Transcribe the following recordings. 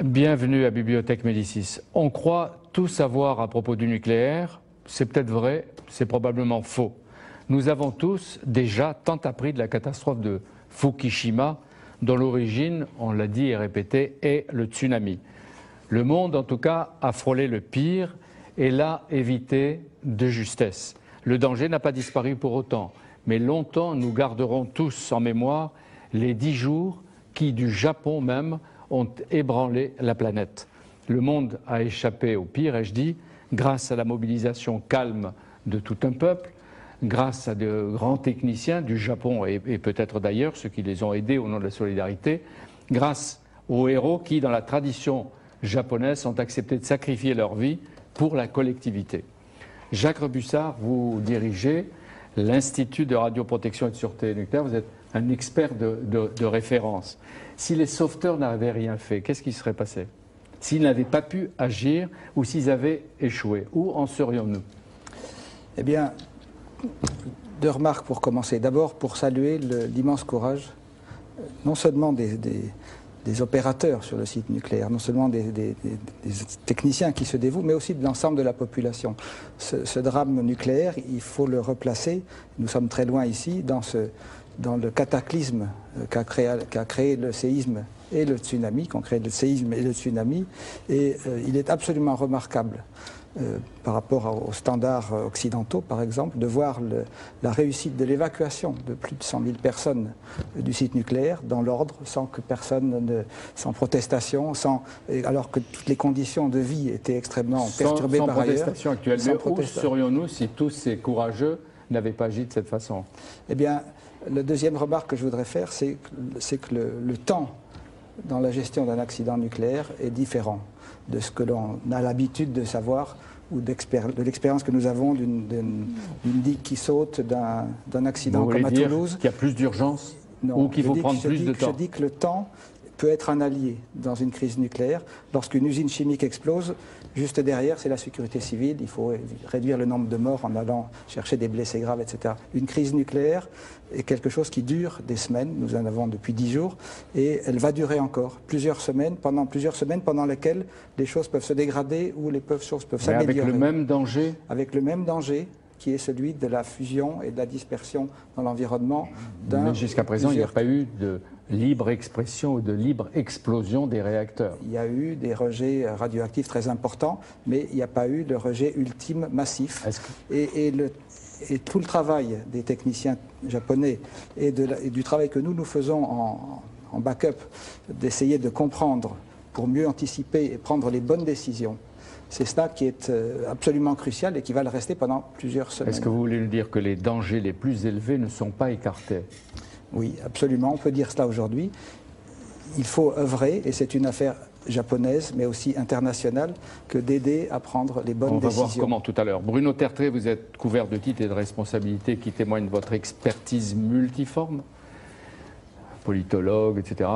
Bienvenue à Bibliothèque Médicis. On croit tout savoir à propos du nucléaire. C'est peut-être vrai, c'est probablement faux. Nous avons tous déjà tant appris de la catastrophe de Fukushima, dont l'origine, on l'a dit et répété, est le tsunami. Le monde, en tout cas, a frôlé le pire et l'a évité de justesse. Le danger n'a pas disparu pour autant, mais longtemps nous garderons tous en mémoire les 10 jours qui, du Japon même, ont ébranlé la planète. Le monde a échappé au pire, ai-je dit, grâce à la mobilisation calme de tout un peuple, grâce à de grands techniciens du Japon et peut-être d'ailleurs, ceux qui les ont aidés au nom de la solidarité, grâce aux héros qui, dans la tradition japonaise, ont accepté de sacrifier leur vie pour la collectivité. Jacques Rebussard, vous dirigez l'Institut de radioprotection et de sûreté nucléaire, vous êtes un expert de référence. Si les sauveteurs n'avaient rien fait, qu'est-ce qui serait passé? S'ils n'avaient pas pu agir ou s'ils avaient échoué, où en serions-nous? Eh bien, 2 remarques pour commencer. D'abord, pour saluer l'immense courage, non seulement des opérateurs sur le site nucléaire, non seulement des techniciens qui se dévouent, mais aussi de l'ensemble de la population. Ce drame nucléaire, il faut le replacer, nous sommes très loin ici, dans le cataclysme qu'a créé le séisme et le tsunami, qu'ont créé le séisme et le tsunami, et il est absolument remarquable par rapport aux standards occidentaux, par exemple, de voir la réussite de l'évacuation de plus de 100 000 personnes du site nucléaire dans l'ordre, sans que personne, sans protestation, alors que toutes les conditions de vie étaient extrêmement perturbées par ailleurs. Sans protestation actuelle, mais où serions-nous si tous ces courageux n'avaient pas agi de cette façon? Eh bien, la deuxième remarque que je voudrais faire, c'est que le temps dans la gestion d'un accident nucléaire est différent de ce que l'on a l'habitude de savoir ou de l'expérience que nous avons d'une digue qui saute, d'un accident comme à Toulouse. Qu'il y a plus d'urgence ou qu'il faut prendre plus de temps? Je dis que le temps peut être un allié dans une crise nucléaire. Lorsqu'une usine chimique explose, juste derrière, c'est la sécurité civile. Il faut réduire le nombre de morts en allant chercher des blessés graves, etc. Une crise nucléaire est quelque chose qui dure des semaines. Nous en avons depuis 10 jours. Et elle va durer encore plusieurs semaines pendant lesquelles les choses peuvent se dégrader ou les choses peuvent s'améliorer. Avec le même danger? Avec le même danger, qui est celui de la fusion et de la dispersion dans l'environnement. Mais jusqu'à présent, il n'y a pas eu de libre expression ou de libre explosion des réacteurs. Il y a eu des rejets radioactifs très importants, mais il n'y a pas eu de rejet ultime massif. Et tout le travail des techniciens japonais et du travail que nous faisons en backup, d'essayer de comprendre pour mieux anticiper et prendre les bonnes décisions, c'est cela qui est absolument crucial et qui va le rester pendant plusieurs semaines. Est-ce que vous voulez nous dire que les dangers les plus élevés ne sont pas écartés? Oui, absolument, on peut dire cela aujourd'hui. Il faut œuvrer, et c'est une affaire japonaise, mais aussi internationale, que d'aider à prendre les bonnes décisions. On va voir comment tout à l'heure. Bruno Tertré, vous êtes couvert de titres et de responsabilités qui témoignent de votre expertise multiforme, politologue, etc.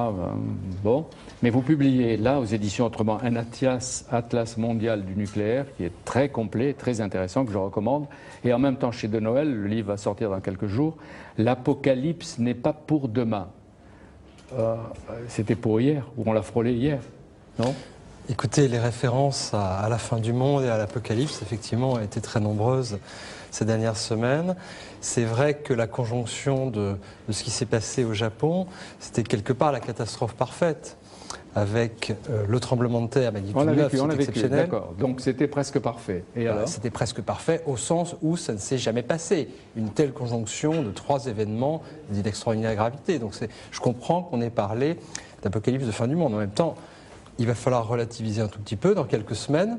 Bon, mais vous publiez là aux éditions Autrement un atlas mondial du nucléaire qui est très complet, très intéressant, que je recommande. Et en même temps, chez De Noël, le livre va sortir dans quelques jours, L'apocalypse n'est pas pour demain. C'était pour hier, ou on l'a frôlé hier, non? Écoutez, les références à la fin du monde et à l'apocalypse, effectivement, ont été très nombreuses ces dernières semaines. C'est vrai que la conjonction de ce qui s'est passé au Japon, c'était quelque part la catastrophe parfaite, avec le tremblement de terre magnitude 9, c'est exceptionnel. D'accord. Donc c'était presque parfait. Et alors? C'était presque parfait au sens où ça ne s'est jamais passé. Une telle conjonction de 3 événements d'une extraordinaire gravité. Donc je comprends qu'on ait parlé d'apocalypse de fin du monde. En même temps, il va falloir relativiser un tout petit peu. Dans quelques semaines,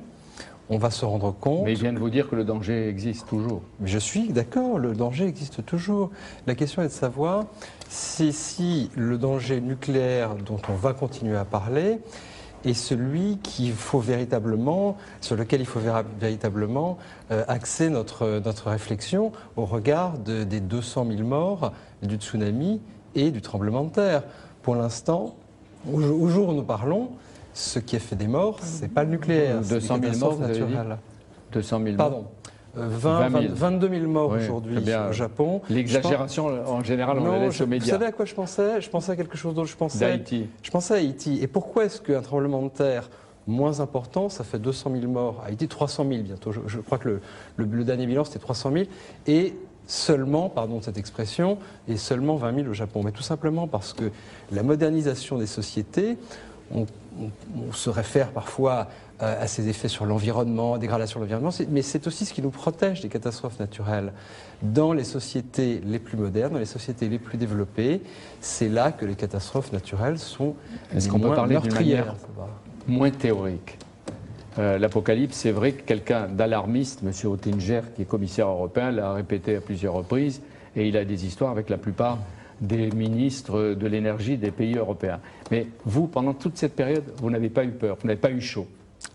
on va se rendre compte... Mais il vient de vous dire que le danger existe toujours. Je suis d'accord, le danger existe toujours. La question est de savoir si le danger nucléaire dont on va continuer à parler est celui sur lequel il faut véritablement axer notre réflexion au regard des 200 000 morts du tsunami et du tremblement de terre. Pour l'instant, Au jour où nous parlons, ce qui a fait des morts, c'est pas le nucléaire. 200 000 morts, vous avez dit ? 200 000 morts. Pardon. 22 000 morts oui, aujourd'hui au Japon. L'exagération, en général, on la laisse aux médias. Vous savez à quoi je pensais ? Je pensais à quelque chose d'autre. Je pensais à Haïti. Et pourquoi est-ce qu'un tremblement de terre moins important, ça fait 200 000 morts ? Haïti, 300 000 bientôt. Je crois que le dernier bilan, c'était 300 000. Et seulement, pardon de cette expression, et seulement 20 000 au Japon. Mais tout simplement parce que la modernisation des sociétés, on se réfère parfois à ses effets sur l'environnement, dégradation de l'environnement, mais c'est aussi ce qui nous protège des catastrophes naturelles. Dans les sociétés les plus modernes, dans les sociétés les plus développées, c'est là que les catastrophes naturelles sont Est-ce qu'on peut parler d'une manière moins théorique ? L'apocalypse, c'est vrai que quelqu'un d'alarmiste, M. Oettinger, qui est commissaire européen, l'a répété à plusieurs reprises, et il a des histoires avec la plupart des ministres de l'énergie des pays européens. Mais vous, pendant toute cette période, vous n'avez pas eu peur, vous n'avez pas eu chaud.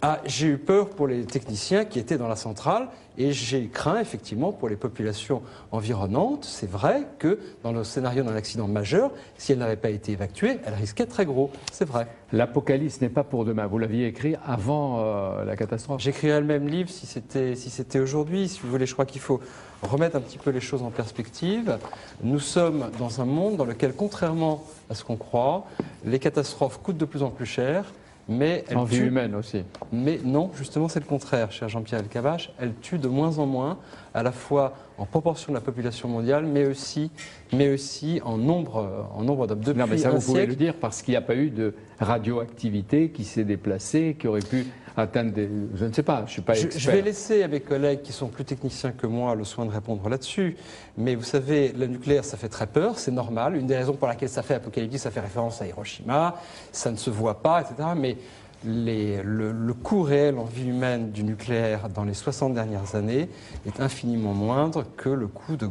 Ah, j'ai eu peur pour les techniciens qui étaient dans la centrale et j'ai craint effectivement pour les populations environnantes. C'est vrai que dans le scénario d'un accident majeur, si elles n'avaient pas été évacuées, elles risquaient très gros. C'est vrai. L'apocalypse n'est pas pour demain. Vous l'aviez écrit avant la catastrophe. J'écrirais le même livre si c'était aujourd'hui. Si vous voulez, je crois qu'il faut remettre un petit peu les choses en perspective. Nous sommes dans un monde dans lequel, contrairement à ce qu'on croit, les catastrophes coûtent de plus en plus cher. Mais en vie humaine aussi. Mais non, justement, c'est le contraire, cher Jean-Pierre Elkabbach. Elle tue de moins en moins, à la fois en proportion de la population mondiale, mais aussi en nombre d'hommes. Depuis non, mais ça, vous pouvez siècle, le dire parce qu'il n'y a pas eu de radioactivité qui s'est déplacée, qui aurait pu atteindre des... Je ne sais pas, je ne suis pas expert. Je vais laisser à mes collègues qui sont plus techniciens que moi le soin de répondre là-dessus. Mais vous savez, le nucléaire, ça fait très peur, c'est normal. Une des raisons pour laquelle ça fait apocalyptique, ça fait référence à Hiroshima, ça ne se voit pas, etc. Mais le coût réel en vie humaine du nucléaire dans les 60 dernières années est infiniment moindre que le coût de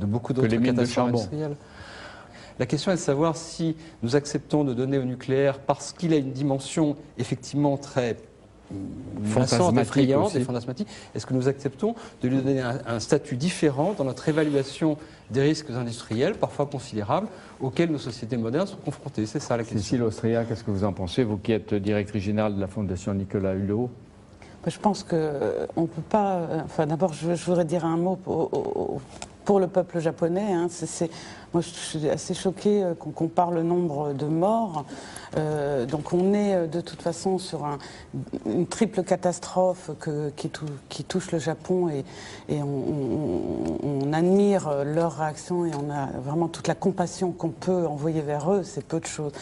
beaucoup d'autres catastrophes industrielles. La question est de savoir si nous acceptons de donner au nucléaire, parce qu'il a une dimension effectivement très menaçante, effrayante et fantasmatique, est-ce que nous acceptons de lui donner un statut différent dans notre évaluation des risques industriels, parfois considérables, auxquels nos sociétés modernes sont confrontées? C'est ça la question. Cécile Austria, qu'est-ce que vous en pensez, vous qui êtes directrice générale de la Fondation Nicolas Hulot? Je pense qu'on ne peut pas... Enfin, d'abord, je voudrais dire un mot pour le peuple japonais. Hein. Moi, je suis assez choquée qu'on compare le nombre de morts. Donc on est de toute façon sur une triple catastrophe qui touche le Japon et on admire leur réaction et on a vraiment toute la compassion qu'on peut envoyer vers eux, c'est peu de choses.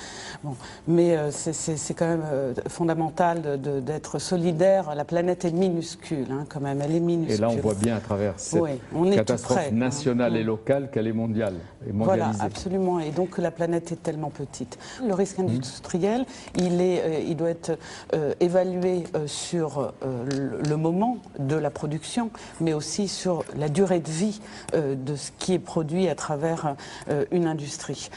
Bon. Mais c'est quand même fondamental d'être solidaire. La planète est minuscule, hein, quand même, elle est minuscule. Et là on voit bien à travers cette catastrophe nationale et locale qu'elle est mondiale. Voilà, absolument. Et donc la planète est tellement petite. Le risque industriel, il doit être évalué sur le moment de la production, mais aussi sur la durée de vie de ce qui est produit à travers une industrie.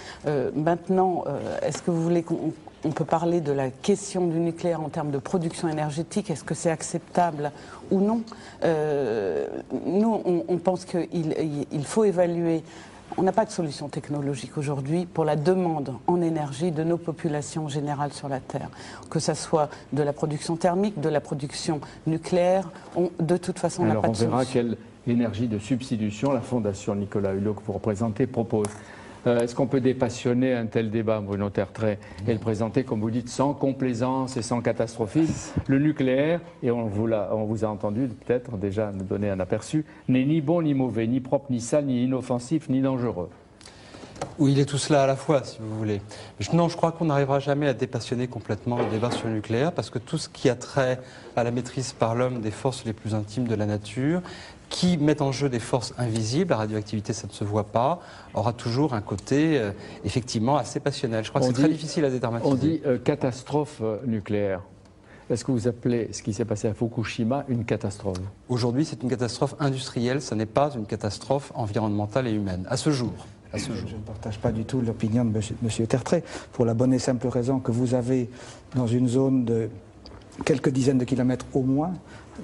Maintenant, est-ce que vous voulez qu'on peut parler de la question du nucléaire en termes de production énergétique? Est-ce que c'est acceptable ou non? Nous, on pense qu'il faut évaluer. On n'a pas de solution technologique aujourd'hui pour la demande en énergie de nos populations générales sur la Terre. Que ce soit de la production thermique, de la production nucléaire, de toute façon, on n'a pas de solution. Alors on verra quelle énergie de substitution la Fondation Nicolas Hulot que vous représentez propose. Est-ce qu'on peut dépassionner un tel débat, Bruno Tertrais, et le présenter, comme vous dites, sans complaisance et sans catastrophisme? Le nucléaire, et on vous a entendu peut-être déjà nous donner un aperçu, n'est ni bon ni mauvais, ni propre ni sale, ni inoffensif, ni dangereux. Oui, il est tout cela à la fois, si vous voulez. Non, je crois qu'on n'arrivera jamais à dépassionner complètement le débat sur le nucléaire, parce que tout ce qui a trait à la maîtrise par l'homme des forces les plus intimes de la nature, qui mettent en jeu des forces invisibles, la radioactivité, ça ne se voit pas, aura toujours un côté, effectivement, assez passionnel. Je crois que c'est très difficile à déterminer. On dit catastrophe nucléaire. Est-ce que vous appelez ce qui s'est passé à Fukushima une catastrophe? Aujourd'hui, c'est une catastrophe industrielle, ce n'est pas une catastrophe environnementale et humaine, à ce jour. Je ne partage pas du tout l'opinion de M. Tertrais, pour la bonne et simple raison que vous avez, dans une zone de quelques dizaines de kilomètres au moins,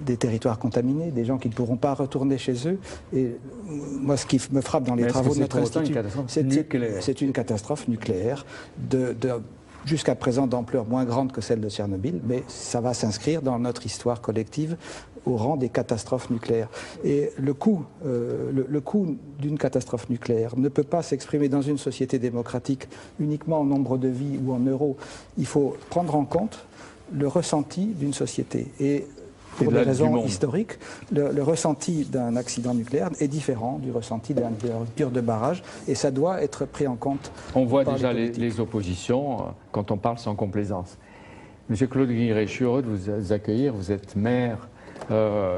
des territoires contaminés, des gens qui ne pourront pas retourner chez eux. Et moi, ce qui me frappe dans les travaux de notre institut, c'est une catastrophe nucléaire jusqu'à présent d'ampleur moins grande que celle de Tchernobyl, mais ça va s'inscrire dans notre histoire collective au rang des catastrophes nucléaires. Et le coût d'une catastrophe nucléaire ne peut pas s'exprimer dans une société démocratique uniquement en nombre de vies ou en euros. Il faut prendre en compte le ressenti d'une société. Et pour des raisons historiques, le ressenti d'un accident nucléaire est différent du ressenti d'une rupture de barrage, et ça doit être pris en compte. On voit déjà les oppositions quand on parle sans complaisance. Monsieur Claude Guilleret, je suis heureux de vous accueillir. Vous êtes maire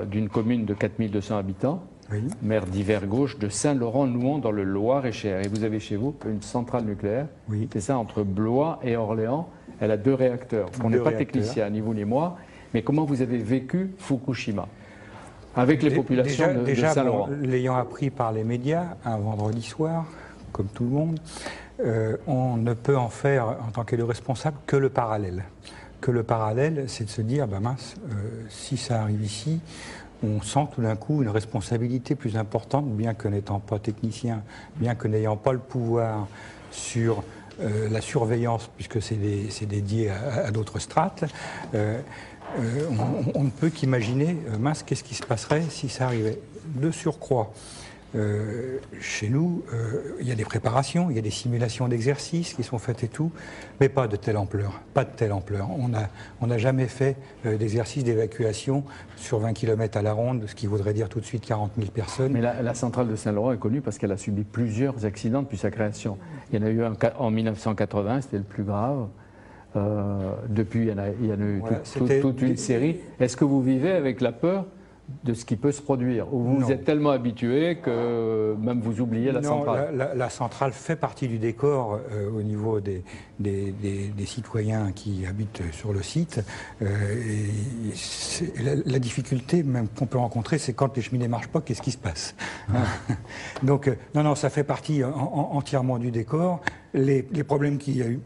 d'une commune de 4200 habitants, oui. Maire d'hiver gauche de Saint-Laurent-Nouan dans le Loir-et-Cher. Et vous avez chez vous une centrale nucléaire, oui. C'est ça, entre Blois et Orléans. Elle a 2 réacteurs. On n'est pas technicien, ni vous ni moi. Mais comment vous avez vécu Fukushima avec les populations de Saint-Laurent? L'ayant appris par les médias un vendredi soir, comme tout le monde, on ne peut en faire, en tant qu'élu responsable, que le parallèle. Que le parallèle, c'est de se dire, ben mince, si ça arrive ici, on sent tout d'un coup une responsabilité plus importante, bien que n'étant pas technicien, bien que n'ayant pas le pouvoir sur la surveillance, puisque c'est dédié à d'autres strates. On ne peut qu'imaginer, mince, qu'est-ce qui se passerait si ça arrivait. De surcroît, chez nous, il y a des préparations, il y a des simulations d'exercices qui sont faites et tout, mais pas de telle ampleur. Pas de telle ampleur. On n'a jamais fait d'exercice d'évacuation sur 20 km à la ronde, ce qui voudrait dire tout de suite 40 000 personnes. Mais la centrale de Saint-Laurent est connue parce qu'elle a subi plusieurs accidents depuis sa création. Il y en a eu un en 1980, c'était le plus grave. Depuis, il y en a eu toute une série. Est-ce que vous vivez avec la peur de ce qui peut se produire, ou vous êtes tellement habitué que même vous oubliez la centrale? La centrale fait partie du décor au niveau des citoyens qui habitent sur le site. La difficulté même qu'on peut rencontrer, c'est quand les cheminées ne marchent pas, qu'est-ce qui se passe? Donc, non, ça fait partie entièrement du décor. Les problèmes qu'il y a eu...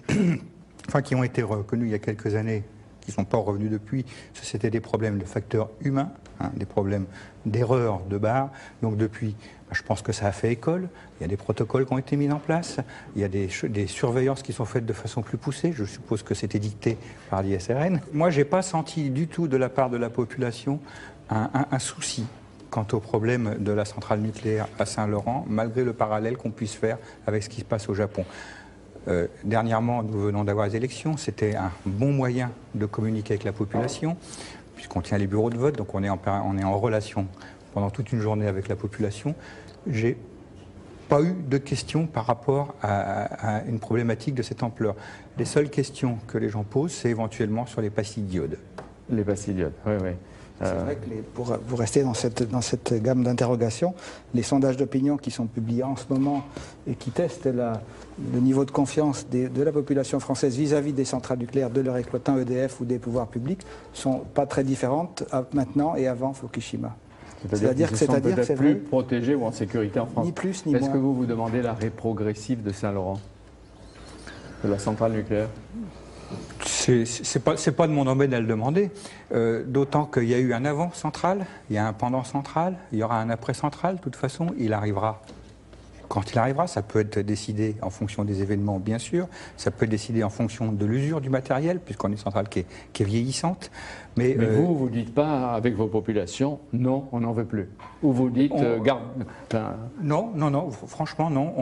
Enfin, qui ont été reconnus il y a quelques années, qui ne sont pas revenus depuis, c'était des problèmes de facteurs humains, des problèmes d'erreurs de barre. Donc depuis, je pense que ça a fait école. Il y a des protocoles qui ont été mis en place. Il y a des surveillances qui sont faites de façon plus poussée. Je suppose que c'était dicté par l'ISRN. Moi, je n'ai pas senti du tout de la part de la population un souci quant au problème de la centrale nucléaire à Saint-Laurent, malgré le parallèle qu'on puisse faire avec ce qui se passe au Japon. Dernièrement, nous venons d'avoir les élections. C'était un bon moyen de communiquer avec la population, puisqu'on tient les bureaux de vote, donc on est en relation pendant toute une journée avec la population. J'ai pas eu de questions par rapport à une problématique de cette ampleur. Les seules questions que les gens posent, c'est éventuellement sur les pastilles d'iode. Les pastilles d'iode, oui, oui. C'est vrai que pour rester dans cette gamme d'interrogations, les sondages d'opinion qui sont publiés en ce moment et qui testent le niveau de confiance de la population française vis-à-vis des centrales nucléaires, de leur exploitant EDF ou des pouvoirs publics, sont pas très différentes maintenant et avant Fukushima. C'est-à-dire que c'est plus protégés ou en sécurité en France. Ni plus ni moins. Est-ce que vous demandez l'arrêt progressif de Saint-Laurent, de la centrale nucléaire? C'est pas de mon domaine à le demander, d'autant qu'il y a eu un avant central, il y a un pendant central, il y aura un après central. De toute façon, il arrivera quand il arrivera. Ça peut être décidé en fonction des événements, bien sûr. Ça peut être décidé en fonction de l'usure du matériel, puisqu'on est une centrale qui est vieillissante. Mais vous dites pas avec vos populations, non, on n'en veut plus. Ou vous dites, garde. Non, franchement, non.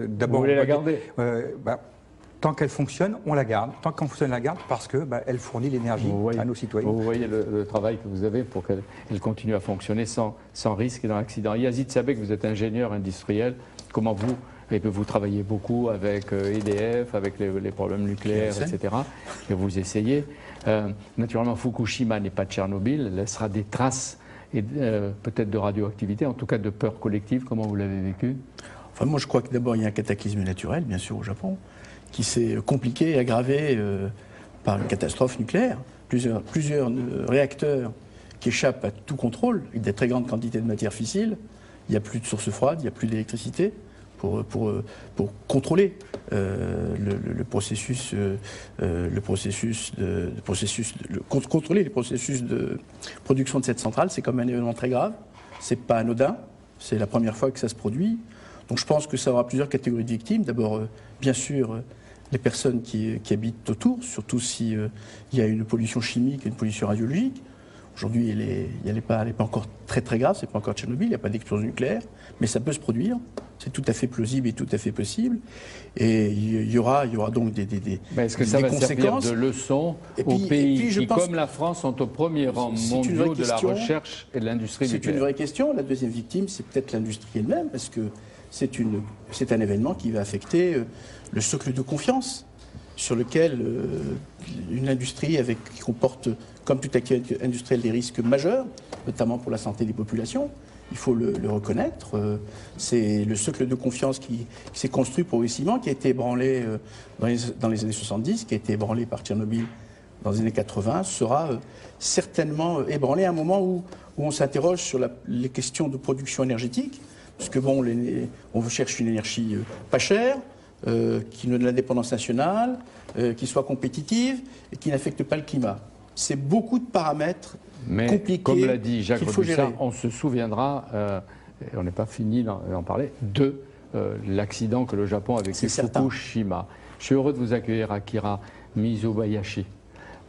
D'abord, vous voulez la garder? Tant qu'elle fonctionne, on la garde. Tant qu'on fonctionne, on la garde parce que elle fournit l'énergie à nos citoyens. Vous voyez le travail que vous avez pour qu'elle continue à fonctionner sans risque et dans l'accident. Yazid Sabek, vous êtes ingénieur industriel. Comment vous travaillez beaucoup avec EDF, avec les problèmes nucléaires, etc. Et vous essayez. Naturellement, Fukushima n'est pas Tchernobyl. Elle laissera des traces et peut-être de radioactivité, en tout cas de peur collective. Comment vous l'avez vécu? Enfin, moi, je crois que d'abord, il y a un cataclysme naturel, bien sûr, au Japon, qui s'est compliqué et aggravé par une catastrophe nucléaire. Plusieurs réacteurs qui échappent à tout contrôle, avec des très grandes quantités de matière fissile. Il n'y a plus de sources froides, il n'y a plus d'électricité pour contrôler contrôler les processus de production de cette centrale. C'est comme un événement très grave. C'est pas anodin. C'est la première fois que ça se produit. Donc je pense que ça aura plusieurs catégories de victimes. D'abord, bien sûr, les personnes qui habitent autour, surtout s'il y a une pollution chimique, une pollution radiologique. Aujourd'hui, elle n'est pas encore très très grave, c'est pas encore Tchernobyl, il n'y a pas d'explosion nucléaire, mais ça peut se produire, c'est tout à fait plausible et tout à fait possible. Et il y aura donc des est-ce que ça va servir conséquences de leçon aux pays qui, comme la France, sont au premier rang mondial de la recherche et de l'industrie nucléaire? C'est une vraie question. La deuxième victime, c'est peut-être l'industrie elle-même, parce que c'est un événement qui va affecter le socle de confiance sur lequel une industrie qui comporte, comme toute activité industrielle, des risques majeurs, notamment pour la santé des populations. Il faut le reconnaître. C'est le socle de confiance qui s'est construit progressivement, qui a été ébranlé dans les années 70, qui a été ébranlé par Tchernobyl dans les années 80, sera certainement ébranlé à un moment où on s'interroge sur les questions de production énergétique, parce que bon, on cherche une énergie pas chère, qui donne de l'indépendance nationale, qui soit compétitive et qui n'affecte pas le climat. C'est beaucoup de paramètres compliqués. Comme l'a dit Jacques Robusat, on se souviendra, et on n'est pas fini d'en parler, de l'accident que le Japon a vécu Fukushima. Je suis heureux de vous accueillir, Akira Mizubayashi.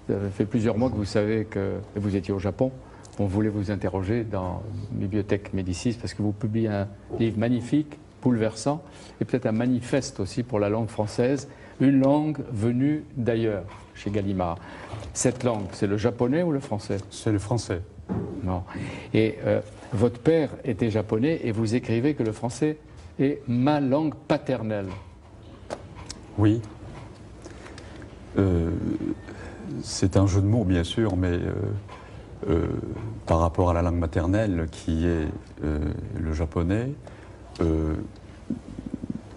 Ça fait plusieurs mois que vous savez que vous étiez au Japon. On voulait vous interroger dans Bibliothèque Médicis parce que vous publiez un livre magnifique, bouleversant, et peut-être un manifeste aussi pour la langue française, une langue venue d'ailleurs, chez Gallimard. Cette langue, c'est le japonais ou le français? C'est le français. Non. Et votre père était japonais et vous écrivez que le français est ma langue paternelle. Oui. C'est un jeu de mots, bien sûr, mais par rapport à la langue maternelle, qui est le japonais,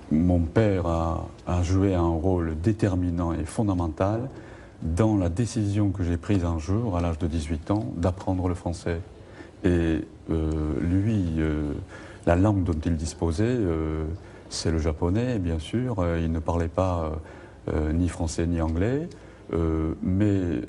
mon père a joué un rôle déterminant et fondamental dans la décision que j'ai prise un jour, à l'âge de 18 ans, d'apprendre le français. Et lui, la langue dont il disposait, c'est le japonais, bien sûr. Il ne parlait pas ni français ni anglais, mais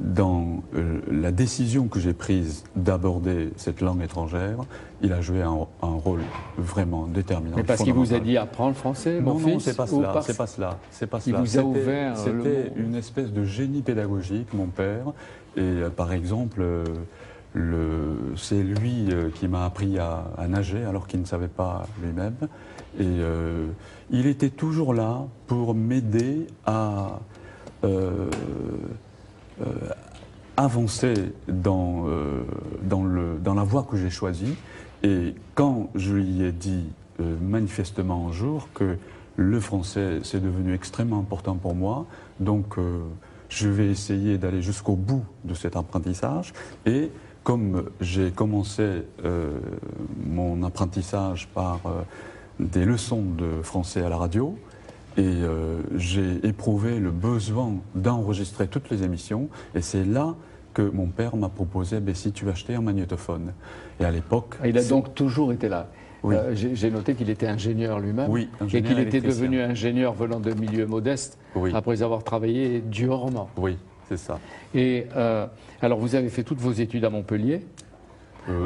dans la décision que j'ai prise d'aborder cette langue étrangère, il a joué un rôle vraiment déterminant. Mais parce qu'il vous a dit apprends le français, mon fils? Non, c'est pas cela. C'est pas cela. C'est pas cela. Il vous a ouvert. C'était une espèce de génie pédagogique, mon père. Et par exemple, c'est lui qui m'a appris à nager alors qu'il ne savait pas lui-même. Et il était toujours là pour m'aider à avancer dans la voie que j'ai choisie. Et quand je lui ai dit manifestement un jour que le français c'est devenu extrêmement important pour moi, donc je vais essayer d'aller jusqu'au bout de cet apprentissage. Et comme j'ai commencé mon apprentissage par des leçons de français à la radio, et j'ai éprouvé le besoin d'enregistrer toutes les émissions, et c'est là que mon père m'a proposé, si tu achetais un magnétophone. Et à l'époque... Il a donc toujours été là. Oui. J'ai noté qu'il était ingénieur lui-même, oui, et qu'il était devenu ingénieur venant de milieux modestes, oui, après avoir travaillé durement. Oui, c'est ça. Et alors vous avez fait toutes vos études à Montpellier,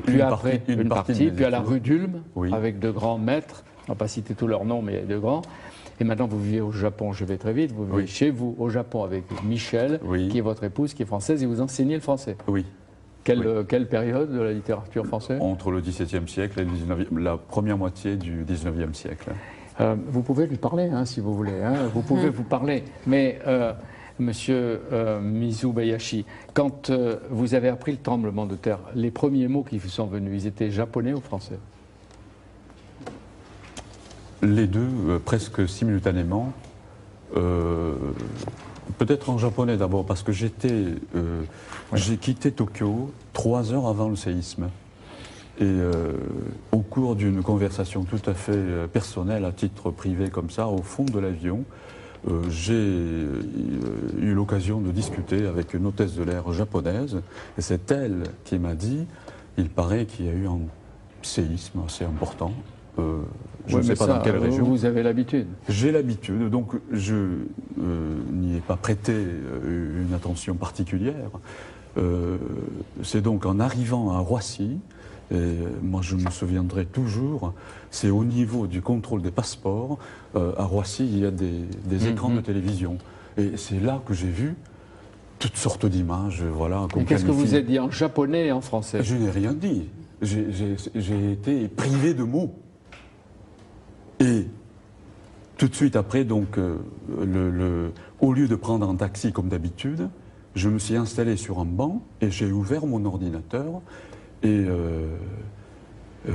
puis après une partie puis à la rue d'Ulm, oui, avec de grands maîtres, on ne va pas citer tous leurs noms, mais de grands. Et maintenant, vous vivez au Japon, je vais très vite, vous vivez chez vous au Japon avec Michel, qui est votre épouse, qui est française, et vous enseignez le français. Oui. Quelle période de la littérature française? Entre le XVIIe siècle et la première moitié du XIXe siècle. Vous pouvez lui parler, hein, si vous voulez. Hein, vous pouvez vous parler. Mais, monsieur Mizubayashi, quand vous avez appris le tremblement de terre, les premiers mots qui vous sont venus, ils étaient japonais ou français? Les deux, presque simultanément. Peut-être en japonais d'abord, parce que j'ai quitté Tokyo 3 heures avant le séisme. Et au cours d'une conversation tout à fait personnelle, à titre privé comme ça, au fond de l'avion, j'ai eu l'occasion de discuter avec une hôtesse de l'air japonaise. Et c'est elle qui m'a dit, il paraît qu'il y a eu un séisme assez important. Je ne sais pas dans quelle région. Vous avez l'habitude. J'ai l'habitude, donc je n'y ai pas prêté une attention particulière. C'est donc en arrivant à Roissy Et moi, je me souviendrai toujours, c'est au niveau du contrôle des passeports. À Roissy, il y a des écrans de télévision. Et c'est là que j'ai vu toutes sortes d'images. Voilà, Et qu'est-ce que vous avez dit en japonais et en français? Je n'ai rien dit. J'ai été privé de mots. Et tout de suite après, donc, au lieu de prendre un taxi comme d'habitude, je me suis installé sur un banc et j'ai ouvert mon ordinateur. Et là,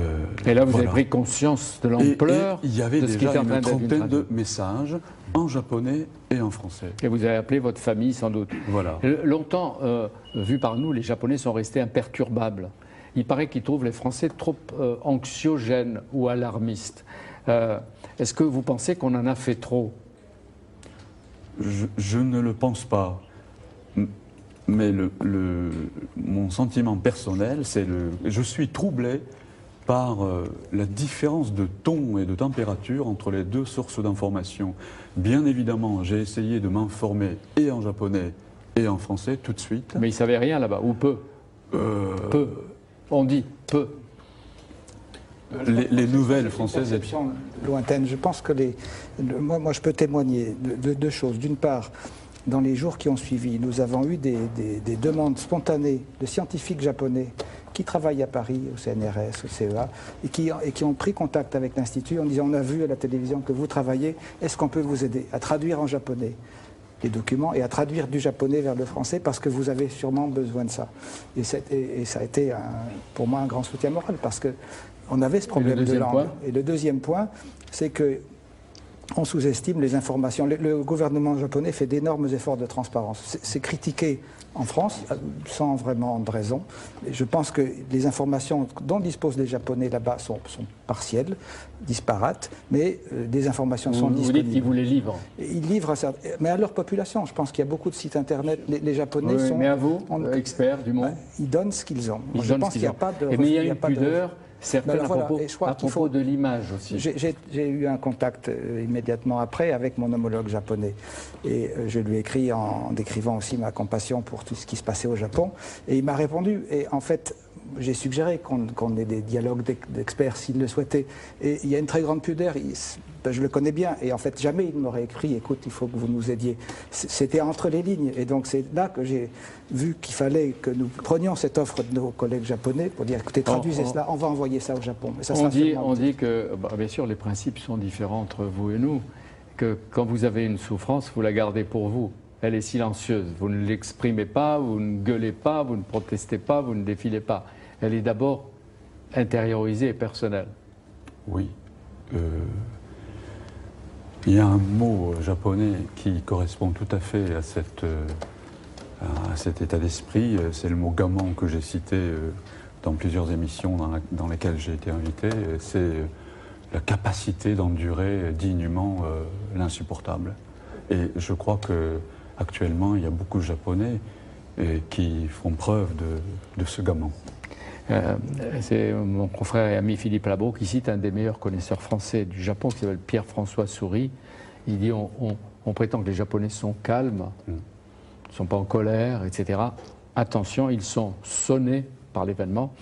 vous voilà. avez pris conscience de l'ampleur il y avait de ce qui déjà était en train une d'être trentaine traduit. de messages en japonais et en français. Et vous avez appelé votre famille, sans doute. Voilà. Longtemps, vu par nous, les Japonais sont restés imperturbables. Il paraît qu'ils trouvent les Français trop anxiogènes ou alarmistes. Est-ce que vous pensez qu'on en a fait trop? Je ne le pense pas. Mais mon sentiment personnel, c'est je suis troublé par la différence de ton et de température entre les deux sources d'information. Bien évidemment, j'ai essayé de m'informer et en japonais et en français tout de suite. Mais ils ne savaient rien là-bas, ou peu? Peu. On dit peu. Les nouvelles françaises... Perception lointaine. Je pense que moi, je peux témoigner de deux choses. D'une part, dans les jours qui ont suivi, nous avons eu des demandes spontanées de scientifiques japonais qui travaillent à Paris, au CNRS, au CEA, et qui ont pris contact avec l'Institut en disant « On a vu à la télévision que vous travaillez, est-ce qu'on peut vous aider à traduire en japonais les documents et à traduire du japonais vers le français parce que vous avez sûrement besoin de ça ». Et ça a été pour moi un grand soutien moral parce qu'on avait ce problème de langue. Et le deuxième point, c'est que on sous-estime les informations. Le gouvernement japonais fait d'énormes efforts de transparence. C'est critiqué en France, sans vraiment de raison. Et je pense que les informations dont disposent les Japonais là-bas sont partielles, disparates, mais des informations sont disponibles. Vous dites qu'ils vous les livrent. Ils livrent mais à leur population. Je pense qu'il y a beaucoup de sites Internet. Les Japonais sont... Mais à vous, experts du monde, ils donnent ce qu'ils ont. Je pense qu'il n'y a pas de... Mais il y a une pudeur... Certains à propos de l'image aussi. J'ai eu un contact immédiatement après avec mon homologue japonais et je lui ai écrit en décrivant aussi ma compassion pour tout ce qui se passait au Japon et il m'a répondu et en fait j'ai suggéré qu'on ait des dialogues d'experts s'il le souhaitait et il y a une très grande pudeur, je le connais bien et en fait jamais il m'aurait écrit écoute il faut que vous nous aidiez, c'était entre les lignes et donc c'est là que j'ai vu qu'il fallait que nous prenions cette offre de nos collègues japonais pour dire écoutez traduisez cela, on va envoyer ça au Japon. Mais ça on dit que bien sûr les principes sont différents entre vous et nous, que quand vous avez une souffrance vous la gardez pour vous. Elle est silencieuse, vous ne l'exprimez pas, vous ne gueulez pas, vous ne protestez pas, vous ne défilez pas. Elle est d'abord intériorisée et personnelle. Oui. Il y a un mot japonais qui correspond tout à fait à cet état d'esprit. C'est le mot gaman que j'ai cité dans plusieurs émissions dans lesquelles j'ai été invité. C'est la capacité d'endurer dignement l'insupportable. Et je crois qu'actuellement, il y a beaucoup de Japonais qui font preuve de ce gaman. C'est mon confrère et ami Philippe Labro qui cite un des meilleurs connaisseurs français du Japon qui s'appelle Pierre-François Souris. Il dit on prétend que les Japonais sont calmes, ne sont pas en colère, etc. Attention, ils sont sonnés par l'événement,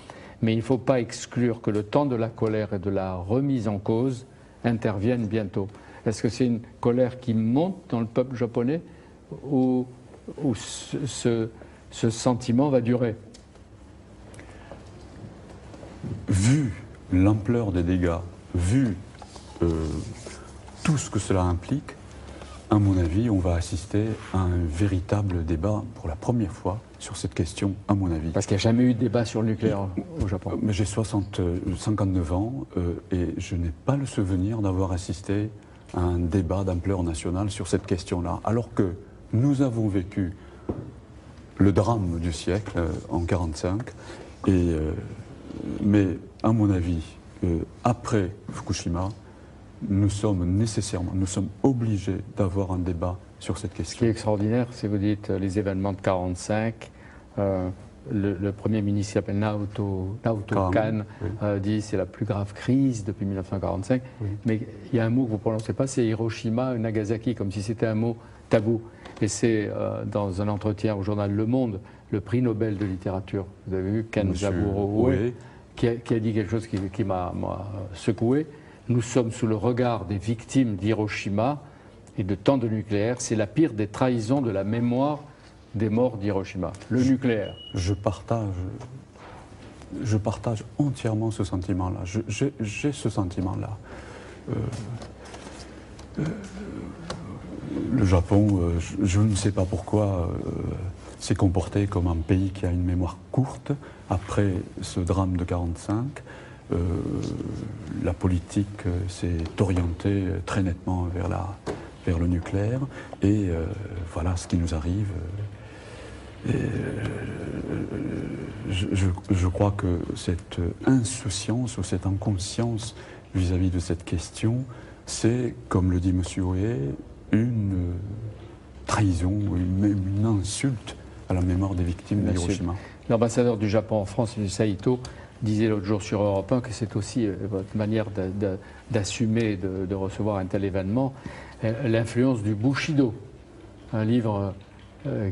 mais il ne faut pas exclure que le temps de la colère et de la remise en cause intervienne bientôt. Est-ce que c'est une colère qui monte dans le peuple japonais ou ce sentiment va durer? Vu l'ampleur des dégâts, vu tout ce que cela implique, à mon avis, on va assister à un véritable débat pour la première fois sur cette question, à mon avis. Parce qu'il n'y a jamais eu de débat sur le nucléaire au Japon. Mais j'ai 59 ans et je n'ai pas le souvenir d'avoir assisté à un débat d'ampleur nationale sur cette question-là, alors que nous avons vécu le drame du siècle en 1945 mais à mon avis, après Fukushima, nous sommes obligés d'avoir un débat sur cette question. Ce qui est extraordinaire, c'est vous dites les événements de 1945, le Premier ministre qui s'appelle Naoto Kan dit c'est la plus grave crise depuis 1945, mais il y a un mot que vous ne prononcez pas, c'est Hiroshima, Nagasaki, comme si c'était un mot tabou. Et c'est dans un entretien au journal Le Monde, le prix Nobel de littérature. Vous avez vu Ken Zaburo qui a dit quelque chose qui m'a secoué. Nous sommes sous le regard des victimes d'Hiroshima et de tant de nucléaire. C'est la pire des trahisons de la mémoire des morts d'Hiroshima. Le nucléaire. Je partage entièrement ce sentiment-là. J'ai ce sentiment-là. Le Japon, je ne sais pas pourquoi, s'est comporté comme un pays qui a une mémoire courte. Après ce drame de 1945, la politique s'est orientée très nettement vers le nucléaire. Et voilà ce qui nous arrive. Je crois que cette insouciance ou cette inconscience vis-à-vis de cette question, c'est, comme le dit M. Oé, une trahison, une insulte à la mémoire des victimes d'Hiroshima. L'ambassadeur du Japon en France, M. Saito, disait l'autre jour sur Europe 1 que c'est aussi votre manière d'assumer, de recevoir un tel événement, l'influence du Bushido, un livre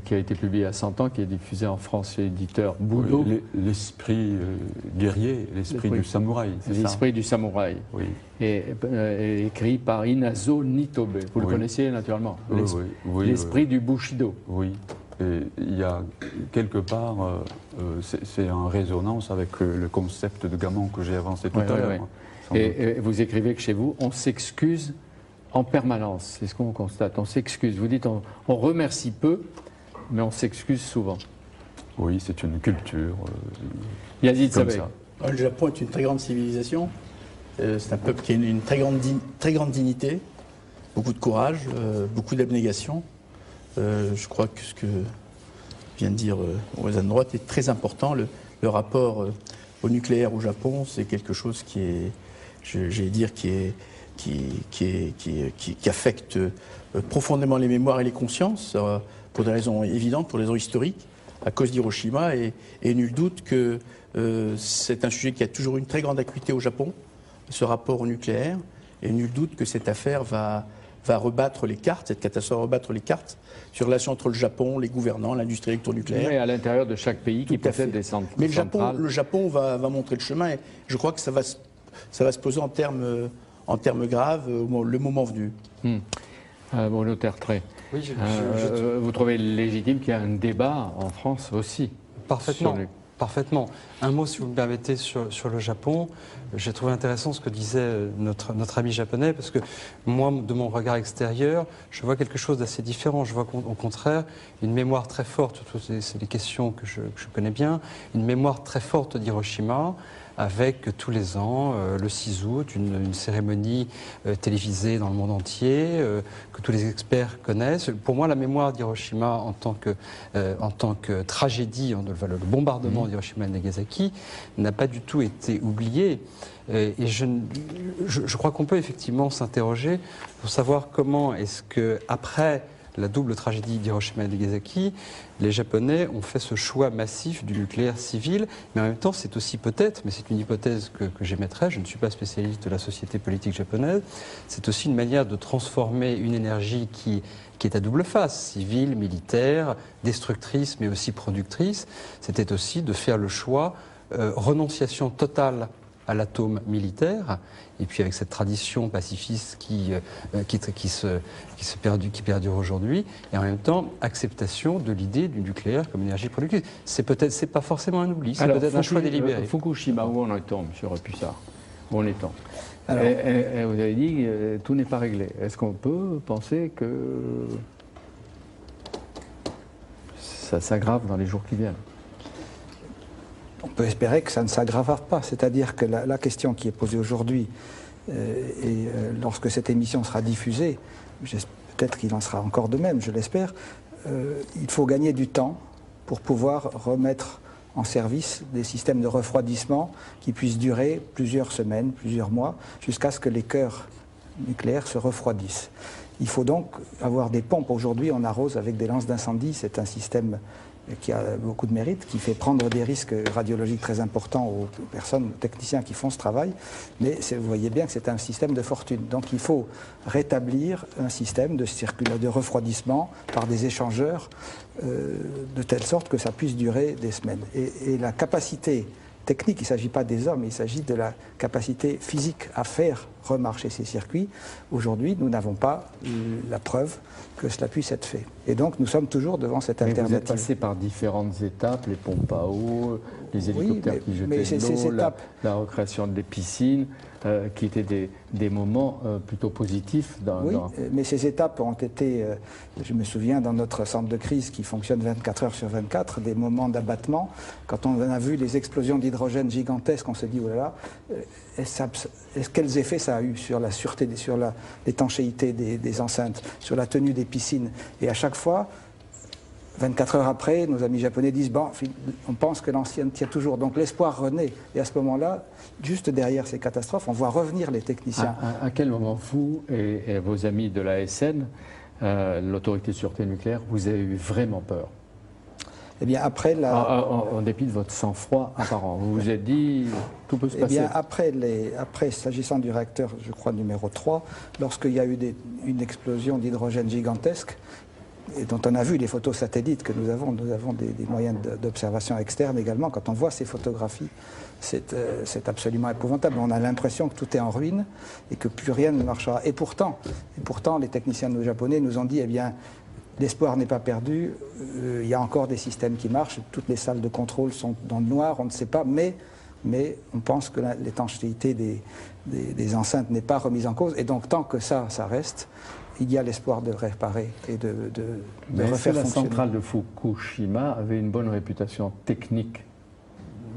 qui a été publié à 100 ans, qui est diffusé en France chez l'éditeur Budo. L'esprit guerrier, l'esprit du samouraï. L'esprit du samouraï. Oui. Et écrit par Inazo Nitobe. Vous le connaissiez naturellement. L'esprit du Bushido. Oui. Et il y a quelque part, c'est en résonance avec le concept de Gamon que j'ai avancé tout à l'heure. Et vous écrivez que chez vous, on s'excuse en permanence. C'est ce qu'on constate. On s'excuse. Vous dites on remercie peu, mais on s'excuse souvent. Oui, c'est une culture. Yazid Sabek. Le Japon est une très grande civilisation. C'est un peuple qui a une très grande dignité, beaucoup de courage, beaucoup d'abnégation. Je crois que ce que vient de dire mon voisin de droite est très important. Le rapport au nucléaire au Japon, c'est quelque chose qui est, j'allais dire, qui affecte profondément les mémoires et les consciences, pour des raisons évidentes, pour des raisons historiques, à cause d'Hiroshima. Et nul doute que c'est un sujet qui a toujours une très grande acuité au Japon, ce rapport au nucléaire. Et nul doute que cette affaire va rebattre les cartes, cette catastrophe va rebattre les cartes sur la relation entre le Japon, les gouvernants, l'industrie électronucléaire. Et à l'intérieur de chaque pays qui possède des centrales. Mais le Japon va montrer le chemin et je crois que ça va se poser en termes graves le moment venu. Bruno Tertrais, Oui, vous trouvez légitime qu'il y ait un débat en France aussi? Parfaitement. Parfaitement. Un mot, si vous me permettez, sur le Japon. J'ai trouvé intéressant ce que disait notre ami japonais, parce que moi, de mon regard extérieur, je vois quelque chose d'assez différent. Je vois au contraire une mémoire très forte, c'est des questions que je connais bien, une mémoire très forte d'Hiroshima, avec tous les ans, le 6 août, une cérémonie télévisée dans le monde entier, que tous les experts connaissent. Pour moi, la mémoire d'Hiroshima en tant que tragédie, le bombardement d'Hiroshima et de Nagasaki, n'a pas du tout été oublié. Et je crois qu'on peut effectivement s'interroger pour savoir comment est-ce que, après la double tragédie d'Hiroshima et de Nagasaki, les Japonais ont fait ce choix massif du nucléaire civil, mais en même temps c'est aussi peut-être, mais c'est une hypothèse que j'émettrais, je ne suis pas spécialiste de la société politique japonaise, c'est aussi une manière de transformer une énergie qui est à double face, civile, militaire, destructrice mais aussi productrice. C'était aussi de faire le choix, renonciation totale à l'atome militaire, et puis avec cette tradition pacifiste qui perdure aujourd'hui, et en même temps acceptation de l'idée du nucléaire comme énergie productive. C'est pas forcément un oubli, c'est peut-être un choix délibéré. Fukushima, où on est-on, M. Repussard? Où on est-on? Et vous avez dit que tout n'est pas réglé. Est-ce qu'on peut penser que ça s'aggrave dans les jours qui viennent? On peut espérer que ça ne s'aggravera pas. C'est-à-dire que la question qui est posée aujourd'hui, et lorsque cette émission sera diffusée, peut-être qu'il en sera encore de même, je l'espère, il faut gagner du temps pour pouvoir remettre en service des systèmes de refroidissement qui puissent durer plusieurs semaines, plusieurs mois, jusqu'à ce que les cœurs nucléaires se refroidissent. Il faut donc avoir des pompes. Aujourd'hui, on arrose avec des lances d'incendie. C'est un système qui a beaucoup de mérite, qui fait prendre des risques radiologiques très importants aux personnes, aux techniciens qui font ce travail. Mais vous voyez bien que c'est un système de fortune. Donc il faut rétablir un système de refroidissement par des échangeurs de telle sorte que ça puisse durer des semaines. Et la capacité technique, il ne s'agit pas des hommes, il s'agit de la capacité physique à faire remarcher ces circuits. Aujourd'hui, nous n'avons pas la preuve que cela puisse être fait. Et donc, nous sommes toujours devant cette Mais alternative. vous êtes passé par différentes étapes, les pompes à eau, les hélicoptères qui mais jetaient ces de l'eau, étapes- la recréation des piscines, qui étaient des moments plutôt positifs. Oui, mais ces étapes ont été, je me souviens, dans notre centre de crise qui fonctionne 24 heures sur 24, des moments d'abattement. Quand on a vu les explosions d'hydrogène gigantesques, on s'est dit, oh là là, quels effets ça a eu sur la sûreté, sur l'étanchéité des enceintes, sur la tenue des piscines. Et à chaque fois, 24 heures après, nos amis japonais disent, bon, on pense que l'ancienne tient toujours. Donc l'espoir renaît. Et à ce moment-là, juste derrière ces catastrophes, on voit revenir les techniciens. À quel moment vous et vos amis de l'ASN, l'autorité de sûreté nucléaire, vous avez eu vraiment peur? Eh bien, après en dépit de votre sang-froid apparent, vous vous êtes dit, tout peut se passer. Eh bien, après, s'agissant du réacteur, je crois, numéro 3, lorsqu'il y a eu une explosion d'hydrogène gigantesque, et dont on a vu les photos satellites que nous avons des moyens d'observation externe également, quand on voit ces photographies, c'est absolument épouvantable. On a l'impression que tout est en ruine et que plus rien ne marchera. Et pourtant les techniciens japonais nous ont dit, eh bien, l'espoir n'est pas perdu, il y a encore des systèmes qui marchent, toutes les salles de contrôle sont dans le noir, on ne sait pas, mais on pense que l'étanchéité des enceintes n'est pas remise en cause, et donc tant que ça reste, il y a l'espoir de réparer et de refaire la fonctionner. centrale de Fukushima avait une bonne réputation technique.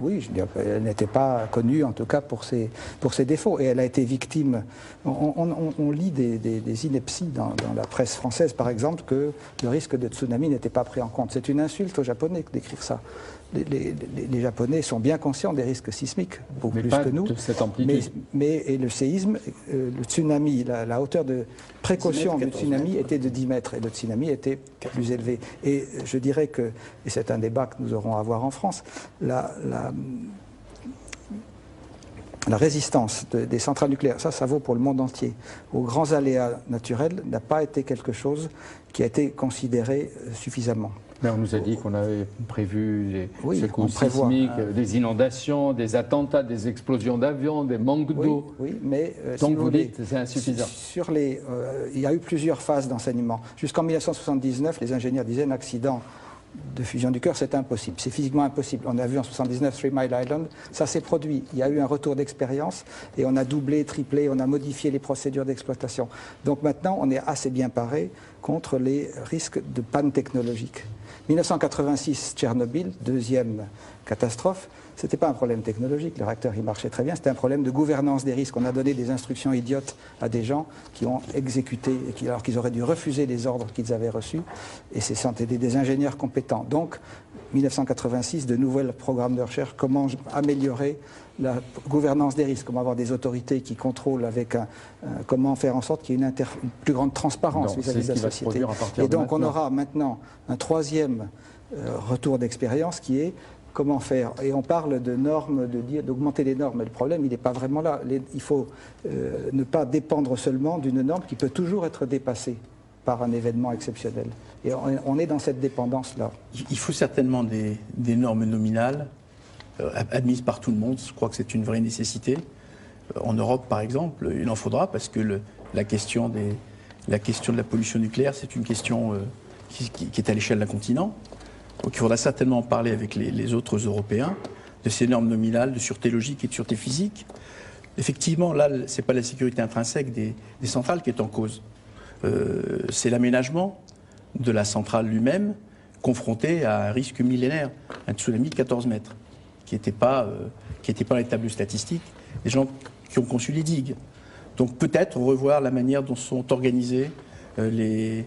Oui, je dirais, elle n'était pas connue en tout cas pour ses défauts, et elle a été victime. On lit des inepties dans la presse française, par exemple, que le risque de tsunami n'était pas pris en compte. C'est une insulte aux Japonais d'écrire ça. Les Japonais sont bien conscients des risques sismiques, beaucoup plus que nous. De cette amplitude. Et le séisme, le tsunami, la hauteur de précaution du tsunami était de 10 mètres et le tsunami était plus élevé. Et je dirais que, et c'est un débat que nous aurons à avoir en France, la résistance des centrales nucléaires, ça vaut pour le monde entier, aux grands aléas naturels, n'a pas été quelque chose qui a été considéré suffisamment. Mais on nous a dit qu'on avait prévu les secousses on prévoit, sismiques, des inondations, des attentats, des explosions d'avions, des manques d'eau. Oui, mais donc si vous dites que c'est insuffisant. Il y a eu plusieurs phases d'enseignement. Jusqu'en 1979, les ingénieurs disaient un accident de fusion du cœur, c'est impossible. C'est physiquement impossible. On a vu en 1979 Three Mile Island, ça s'est produit. Il y a eu un retour d'expérience et on a doublé, triplé, on a modifié les procédures d'exploitation. Donc maintenant, on est assez bien paré contre les risques de panne technologique. 1986, Tchernobyl, deuxième catastrophe, ce n'était pas un problème technologique, le réacteur il marchait très bien, c'était un problème de gouvernance des risques. On a donné des instructions idiotes à des gens qui ont exécuté, alors qu'ils auraient dû refuser les ordres qu'ils avaient reçus, et c'était des ingénieurs compétents. Donc, 1986, de nouveaux programmes de recherche, comment améliorer la gouvernance des risques, comment avoir des autorités qui contrôlent comment faire en sorte qu'il y ait une plus grande transparence vis-à-vis de la société. Et donc on aura maintenant un troisième retour d'expérience qui est comment faire. Et on parle de normes, d'augmenter les normes. Mais le problème, il n'est pas vraiment là. Il faut ne pas dépendre seulement d'une norme qui peut toujours être dépassée par un événement exceptionnel. Et on est dans cette dépendance-là. Il faut certainement des normes nominales admises par tout le monde. Je crois que c'est une vraie nécessité. En Europe, par exemple, il en faudra parce que la question de la pollution nucléaire, c'est une question qui est à l'échelle d'un continent. Donc il faudra certainement en parler avec les autres Européens de ces normes nominales de sûreté logique et de sûreté physique. Effectivement, là, ce n'est pas la sécurité intrinsèque des centrales qui est en cause. C'est l'aménagement de la centrale lui-même confronté à un risque millénaire, un tsunami de 14 mètres, qui n'était pas dans les tableaux statistiques des gens qui ont conçu les digues. Donc peut-être revoir la manière dont sont organisées les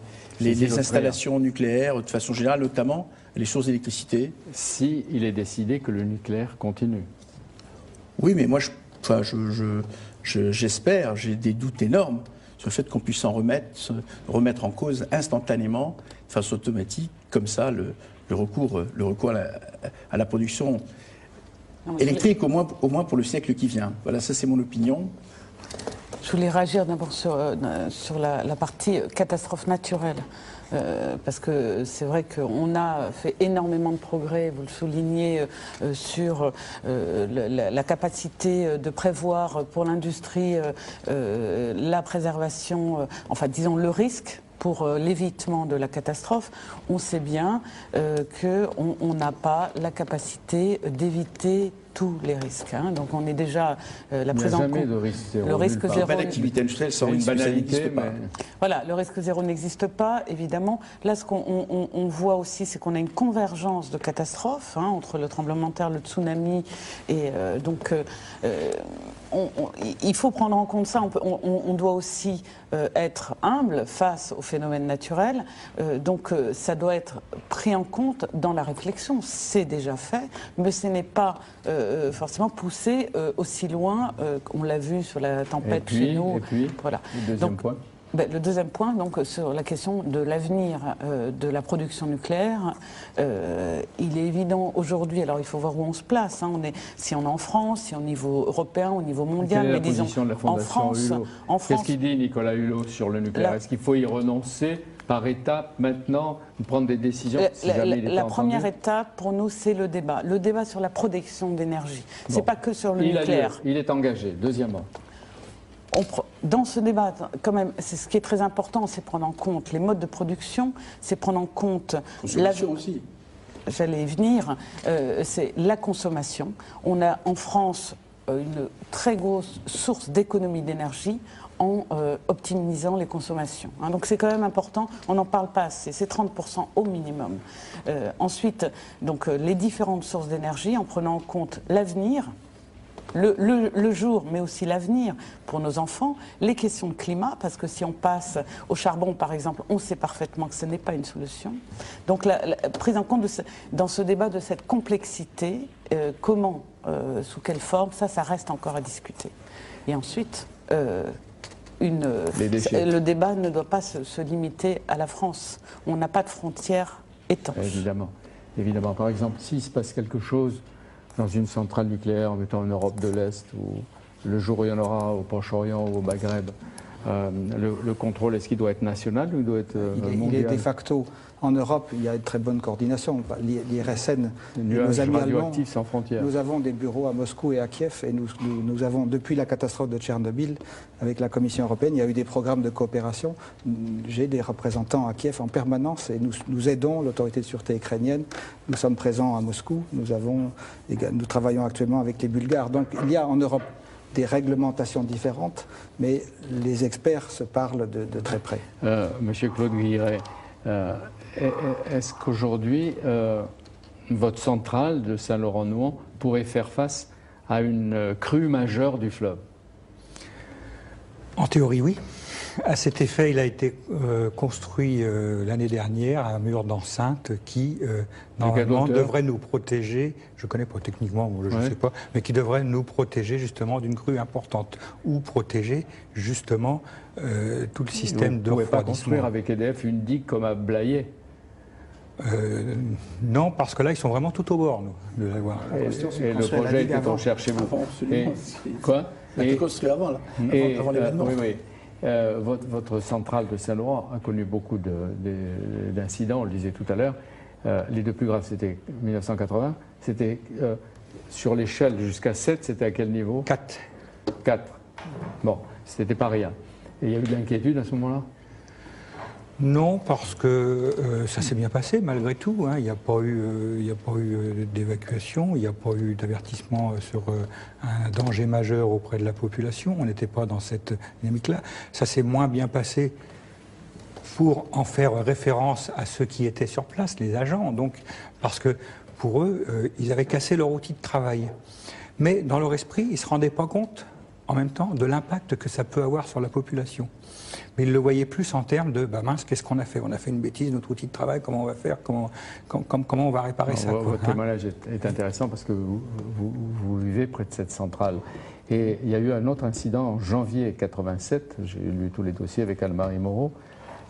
installations nucléaires de façon générale, notamment les sources d'électricité. Si il est décidé que le nucléaire continue. Oui, mais moi, j'espère, j'ai des doutes énormes sur le fait qu'on puisse en remettre en cause instantanément, de façon automatique, comme ça, le recours à la production électrique, au moins pour le siècle qui vient. Voilà, ça c'est mon opinion. Je voulais réagir d'abord sur la partie catastrophe naturelle. Parce que c'est vrai qu'on a fait énormément de progrès, vous le soulignez, sur la capacité de prévoir pour l'industrie la préservation, enfin disons le risque pour l'évitement de la catastrophe. On sait bien qu'on n'a pas la capacité d'éviter tous les risques. Hein. Donc on est déjà la prise en compte. Il n'y a jamais de risque zéro. Le risque zéro. L'activité industrielle sans une risque, ça banalité, n'existe pas. Voilà, le risque zéro n'existe pas, évidemment. Là, ce qu'on voit aussi, c'est qu'on a une convergence de catastrophes entre le tremblement de terre, le tsunami, et il faut prendre en compte ça. On doit aussi être humble face aux phénomènes naturels. Donc ça doit être pris en compte dans la réflexion. C'est déjà fait, mais ce n'est pas forcément poussé aussi loin. On l'a vu sur la tempête chez nous. Et puis, voilà. le deuxième point. Le deuxième point, donc, sur la question de l'avenir de la production nucléaire, il est évident aujourd'hui, alors il faut voir où on se place, si on est en France, si on est au niveau européen, au niveau mondial, Quelle est la mais disons position de la Fondation Hulot Qu'est-ce qu'il dit Nicolas Hulot sur le nucléaire? Est-ce qu'il faut y renoncer par étapes maintenant, prendre des décisions si jamais il est La pas première entendu étape pour nous, c'est le débat sur la production d'énergie. Bon. C'est pas que sur le nucléaire. Il est engagé. Deuxièmement. Dans ce débat, quand même, c'est ce qui est très important, c'est prendre en compte les modes de production, c'est prendre en compte Consommation aussi. J'allais y venir, c'est la consommation. On a en France une très grosse source d'économie d'énergie en optimisant les consommations. Donc c'est quand même important, on n'en parle pas assez, c'est 30% au minimum. Ensuite, donc, les différentes sources d'énergie en prenant en compte l'avenir, le jour, mais aussi l'avenir pour nos enfants, les questions de climat, parce que si on passe au charbon, par exemple, on sait parfaitement que ce n'est pas une solution. Donc la prise en compte dans ce débat de cette complexité, comment, sous quelle forme, ça reste encore à discuter. Et ensuite, le débat ne doit pas se limiter à la France. On n'a pas de frontières étanches. Évidemment. Évidemment. Par exemple, s'il se passe quelque chose dans une centrale nucléaire, mettons en Europe de l'Est, ou le jour où il y en aura au Proche-Orient ou au Maghreb, le contrôle, est-ce qu'il doit être national ou il doit être mondial? Il est de facto. En Europe, il y a une très bonne coordination. L'IRSN, nos amis allemands, sans frontières. nous avons des bureaux à Moscou et à Kiev, et nous avons, depuis la catastrophe de Tchernobyl, avec la Commission européenne, il y a eu des programmes de coopération. J'ai des représentants à Kiev en permanence, et nous aidons l'autorité de sûreté ukrainienne. Nous sommes présents à Moscou, nous travaillons actuellement avec les Bulgares. Donc il y a en Europe des réglementations différentes, mais les experts se parlent de très près. Monsieur Claude Guilleret, est-ce qu'aujourd'hui, votre centrale de Saint-Laurent-Nouan pourrait faire face à une crue majeure du fleuve? En théorie, oui. À cet effet, il a été construit l'année dernière un mur d'enceinte qui, normalement, devrait nous protéger, je ne connais pas techniquement, je ne sais pas, mais qui devrait nous protéger justement d'une crue importante, ou protéger justement tout le système de refroidissement. Vous ne pouvez pas construire avec EDF une digue comme à Blayais? Non, parce que là, ils sont vraiment tout au bord, nous, de l'avoir. Et le projet était en chercher vous. Quoi? Il a été construit avant, là, avant l'événement. Oui. Votre centrale de Saint-Laurent a connu beaucoup d'incidents, on le disait tout à l'heure. Les deux plus graves, c'était 1980. C'était sur l'échelle jusqu'à 7, c'était à quel niveau? 4. 4. Bon, c'était pas rien. Et il y a eu de l'inquiétude à ce moment-là? Non, parce que ça s'est bien passé malgré tout. Il n'y a pas eu, d'évacuation, il n'y a pas eu d'avertissement sur un danger majeur auprès de la population. On n'était pas dans cette dynamique-là. Ça s'est moins bien passé pour en faire référence à ceux qui étaient sur place, les agents. Donc, parce que pour eux, ils avaient cassé leur outil de travail. Mais dans leur esprit, ils ne se rendaient pas compte en même temps de l'impact que ça peut avoir sur la population. Mais ils le voyaient plus en termes de mince, qu'est-ce qu'on a fait? On a fait une bêtise, notre outil de travail, comment on va faire? Comment on va réparer ça? Votre témoignage est intéressant parce que vous vivez près de cette centrale. Et il y a eu un autre incident en janvier 87, j'ai lu tous les dossiers avec Anne-Marie Moreau.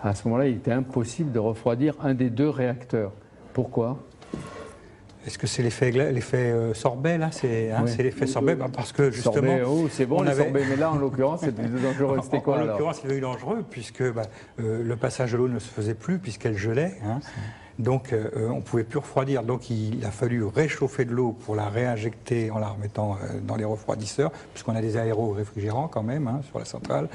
À ce moment-là, il était impossible de refroidir un des deux réacteurs. Pourquoi? Est-ce que c'est l'effet Sorbet, là? C'est l'effet Sorbet, parce que justement... Sorbet, c'est bon, les Sorbet, mais là, en l'occurrence, c'est plus dangereux. C'était quoi, en alors? l'occurrence, il est dangereux, puisque le passage de l'eau ne se faisait plus, puisqu'elle gelait. Hein. Donc, on ne pouvait plus refroidir. Donc, il a fallu réchauffer de l'eau pour la réinjecter en la remettant dans les refroidisseurs, puisqu'on a des aéro-réfrigérants quand même sur la centrale.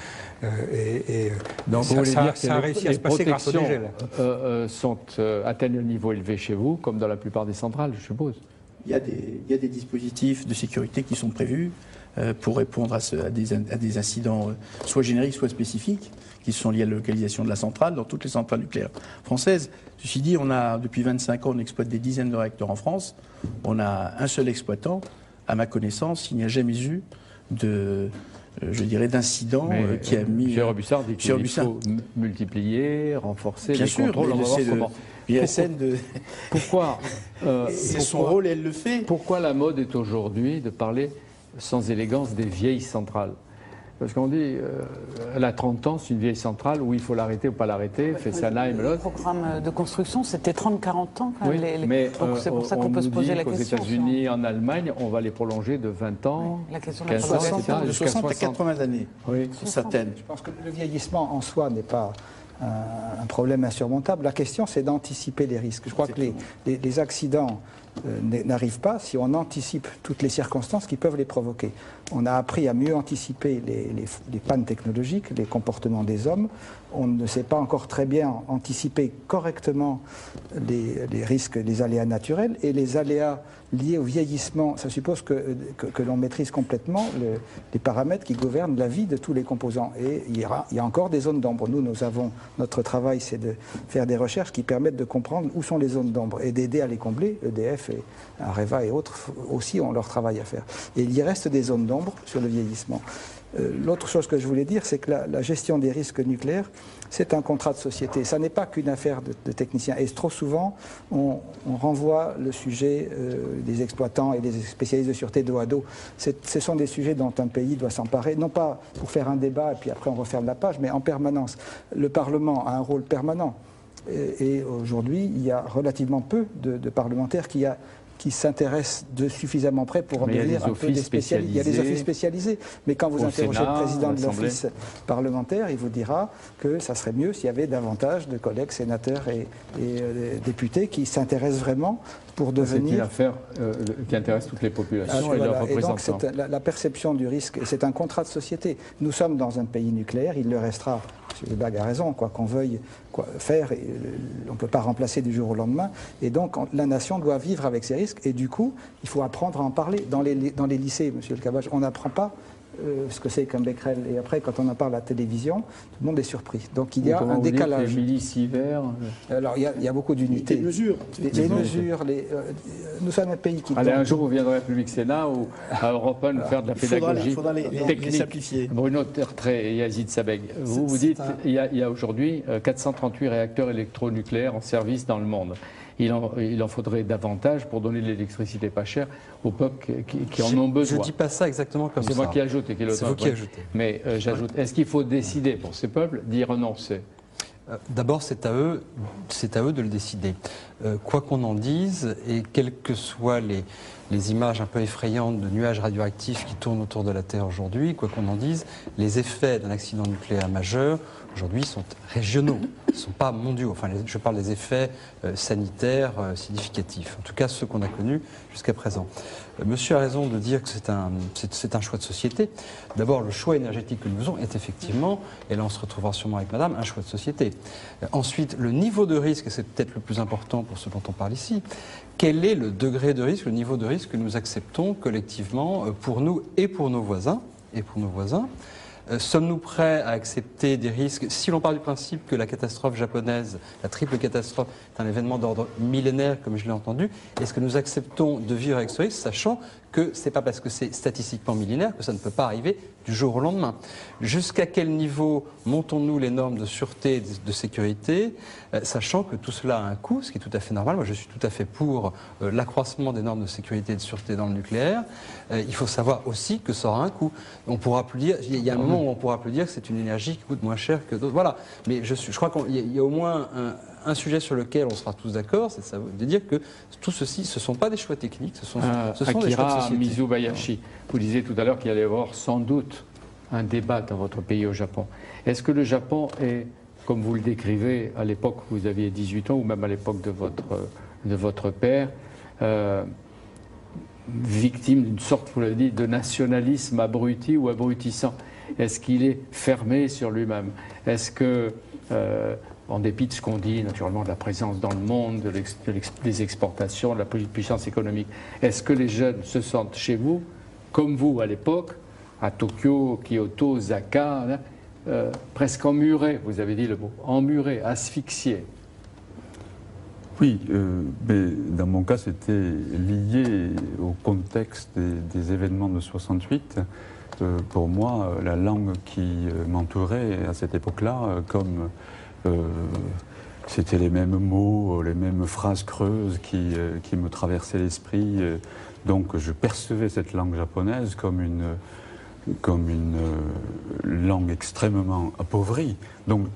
Donc, ça a réussi à se passer grâce au dégel. Atteignent un niveau élevé chez vous, comme dans la plupart des centrales, je suppose. Il y a des dispositifs de sécurité qui sont prévus pour répondre à des incidents soit génériques, soit spécifiques, qui sont liés à la localisation de la centrale, dans toutes les centrales nucléaires françaises. Ceci dit, depuis 25 ans, on exploite des dizaines de réacteurs en France. On a un seul exploitant. À ma connaissance, il n'y a jamais eu d'incident qui a mis... M. Robusart dit qu'il faut multiplier, renforcer bien les sûr, contrôles. On va voir comment. l'ISN Pourquoi c'est son rôle et elle le fait. Pourquoi la mode est aujourd'hui de parler sans élégance des vieilles centrales? Parce qu'on dit, elle a 30 ans, c'est une vieille centrale, où il faut l'arrêter ou pas l'arrêter, Fessenheim, Le l'autre. programme de construction, c'était 30-40 ans. Oui, mais donc c'est pour ça qu'on peut se poser la question. Aux États-Unis, en Allemagne, on va les prolonger de 20 ans, la question de 15 la ans, prolongation. etc., De jusqu'à 60 à 80 années, Oui. sur certaines. Je pense que le vieillissement en soi n'est pas un problème insurmontable. La question, c'est d'anticiper les risques. Je crois que les accidents n'arrivent pas si on anticipe toutes les circonstances qui peuvent les provoquer. On a appris à mieux anticiper les pannes technologiques, les comportements des hommes. On ne sait pas encore très bien anticiper correctement les risques, les aléas naturels et les aléas liés au vieillissement. Ça suppose que l'on maîtrise complètement les paramètres qui gouvernent la vie de tous les composants. Et il y a encore des zones d'ombre. Notre travail, c'est de faire des recherches qui permettent de comprendre où sont les zones d'ombre et d'aider à les combler. EDF et Areva et autres aussi ont leur travail à faire. Et il y reste des zones d'ombre sur le vieillissement. L'autre chose que je voulais dire, c'est que la gestion des risques nucléaires, c'est un contrat de société. Ça n'est pas qu'une affaire de techniciens. Et trop souvent, on renvoie le sujet des exploitants et des spécialistes de sûreté dos à dos. Ce sont des sujets dont un pays doit s'emparer, non pas pour faire un débat et puis après on referme la page, mais en permanence. Le Parlement a un rôle permanent. Et aujourd'hui, il y a relativement peu de parlementaires qui s'intéressent de suffisamment près pour en devenir un peu des spécialistes. Il y a des offices spécialisés, mais quand vous interrogez le président de l'office parlementaire, il vous dira que ça serait mieux s'il y avait davantage de collègues sénateurs et députés qui s'intéressent vraiment pour devenir... C'est une affaire qui intéresse toutes les populations et leurs représentants. Et donc la perception du risque, et c'est un contrat de société. Nous sommes dans un pays nucléaire, il le restera. M. Lebag a raison, quoi qu'on veuille faire, on ne peut pas remplacer du jour au lendemain. Et donc, la nation doit vivre avec ces risques. Et du coup, il faut apprendre à en parler. Dans les lycées, M. Le Cabage, on n'apprend pas ce que c'est qu'un becquerel. Et après, quand on en parle à la télévision, tout le monde est surpris. Donc, il y a un décalage. Les millisievert. Alors, il y a beaucoup d'unités. Des mesures. Les mesures. Nous sommes un pays qui... Allez, un jour, vous viendrez à Public Sénat ou à Europe 1 nous faire de la pédagogie il faudra les simplifier. Bruno Tertrais et Yazid Sabeg, vous dites qu'il y a aujourd'hui 438 réacteurs électronucléaires en service dans le monde. Il en faudrait davantage pour donner de l'électricité pas chère aux peuples qui en ont besoin. Je ne dis pas ça exactement comme ça. C'est moi qui ajoute. C'est vous qui ajoutez. Mais j'ajoute, est-ce qu'il faut décider pour ces peuples d'y renoncer ? D'abord, c'est à eux de le décider. Quoi qu'on en dise, et quelles que soient les images un peu effrayantes de nuages radioactifs qui tournent autour de la Terre aujourd'hui, quoi qu'on en dise, les effets d'un accident nucléaire majeur, aujourd'hui, sont régionaux, ne sont pas mondiaux. Enfin, je parle des effets sanitaires significatifs, en tout cas ceux qu'on a connus jusqu'à présent. Monsieur a raison de dire que c'est un choix de société. D'abord, le choix énergétique que nous faisons est effectivement, et là on se retrouvera sûrement avec madame, un choix de société. Ensuite, le niveau de risque, et c'est peut-être le plus important pour ce dont on parle ici, quel est le degré de risque, le niveau de risque que nous acceptons collectivement pour nous et pour nos voisins, sommes-nous prêts à accepter des risques? Si l'on part du principe que la catastrophe japonaise, la triple catastrophe, est un événement d'ordre millénaire, comme je l'ai entendu, est-ce que nous acceptons de vivre avec ce risque, sachant que ce n'est pas parce que c'est statistiquement millénaire que ça ne peut pas arriver du jour au lendemain? Jusqu'à quel niveau montons-nous les normes de sûreté et de sécurité, sachant que tout cela a un coût, ce qui est tout à fait normal. Moi, je suis tout à fait pour l'accroissement des normes de sécurité et de sûreté dans le nucléaire. Il faut savoir aussi que ça aura un coût. On pourra plus dire, il y a un moment où on pourra plus dire que c'est une énergie qui coûte moins cher que d'autres. Voilà. Mais je crois qu'il y a au moins un sujet sur lequel on sera tous d'accord, c'est de dire que tout ceci, ce ne sont pas des choix techniques, ce sont des choix de Akira société. Mizubayashi, vous disiez tout à l'heure qu'il allait y avoir sans doute un débat dans votre pays au Japon. Est-ce que le Japon est, comme vous le décrivez à l'époque où vous aviez 18 ans, ou même à l'époque de votre père, victime d'une sorte, vous l'avez dit, de nationalisme abruti ou abrutissant? Est-ce qu'il est fermé sur lui-même? Est-ce que, en dépit de ce qu'on dit, naturellement, de la présence dans le monde, des exportations, de la puissance économique, est-ce que les jeunes se sentent chez vous, comme vous à l'époque, à Tokyo, Kyoto, Osaka, presque emmurés, vous avez dit le mot, emmurés, asphyxiés? Oui, mais dans mon cas, c'était lié au contexte des événements de 68. Pour moi, la langue qui m'entourait à cette époque-là, comme c'était les mêmes mots, les mêmes phrases creuses qui me traversaient l'esprit, donc je percevais cette langue japonaise comme une langue extrêmement appauvrie. Donc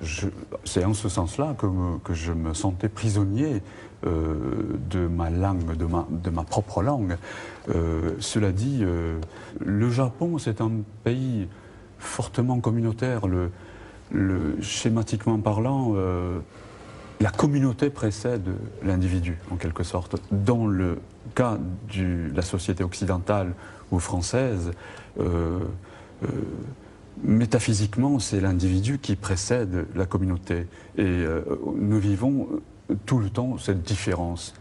c'est en ce sens-là que je me sentais prisonnier de ma langue, de ma propre langue. Cela dit, le Japon, c'est un pays fortement communautaire. Schématiquement parlant, la communauté précède l'individu, en quelque sorte. Dans le cas de la société occidentale ou française, métaphysiquement, c'est l'individu qui précède la communauté. Et nous vivons tout le temps cette différence.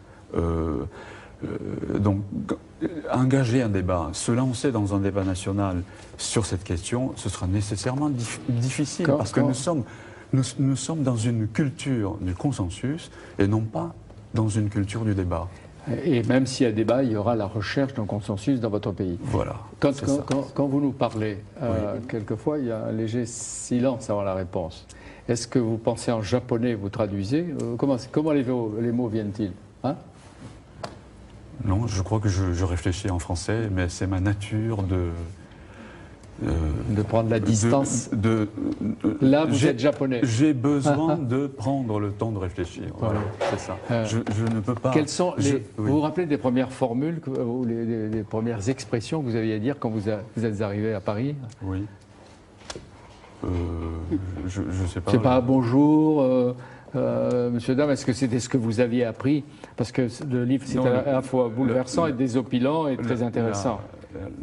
Donc, engager un débat, se lancer dans un débat national sur cette question, ce sera nécessairement difficile, parce que nous sommes dans une culture du consensus et non pas dans une culture du débat. Et même s'il y a débat, il y aura la recherche d'un consensus dans votre pays. Voilà. Quand vous nous parlez, quelquefois, il y a un léger silence avant la réponse. Est-ce que vous pensez en japonais, vous traduisez? Comment les mots viennent-ils, hein? Non, je crois que je réfléchis en français, mais c'est ma nature de prendre la distance. Là, vous êtes japonais. J'ai besoin de prendre le temps de réfléchir. Voilà, c'est ça. Je ne peux pas. Quelles sont vous vous rappelez des premières formules ou les premières expressions que vous aviez à dire quand vous êtes arrivé à Paris? Oui. Je ne sais pas. C'est pas bonjour. Monsieur, dame, est-ce que c'était ce que vous aviez appris? Parce que le livre, c'est à la fois bouleversant et désopilant et très intéressant.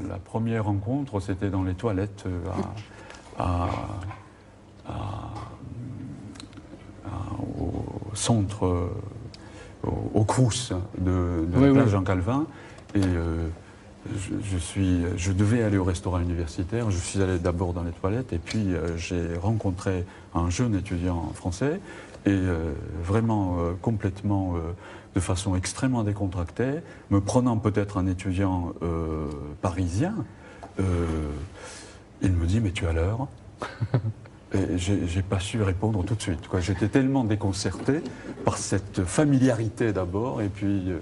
La première rencontre, c'était dans les toilettes au centre, au Crous de la place Jean-Calvin. Et je devais aller au restaurant universitaire. Je suis allé d'abord dans les toilettes et puis j'ai rencontré un jeune étudiant français et vraiment complètement, de façon extrêmement décontractée, me prenant peut-être un étudiant parisien, il me dit « mais tu as l'heure ?» Et j'ai pas su répondre tout de suite. J'étais tellement déconcerté par cette familiarité d'abord et puis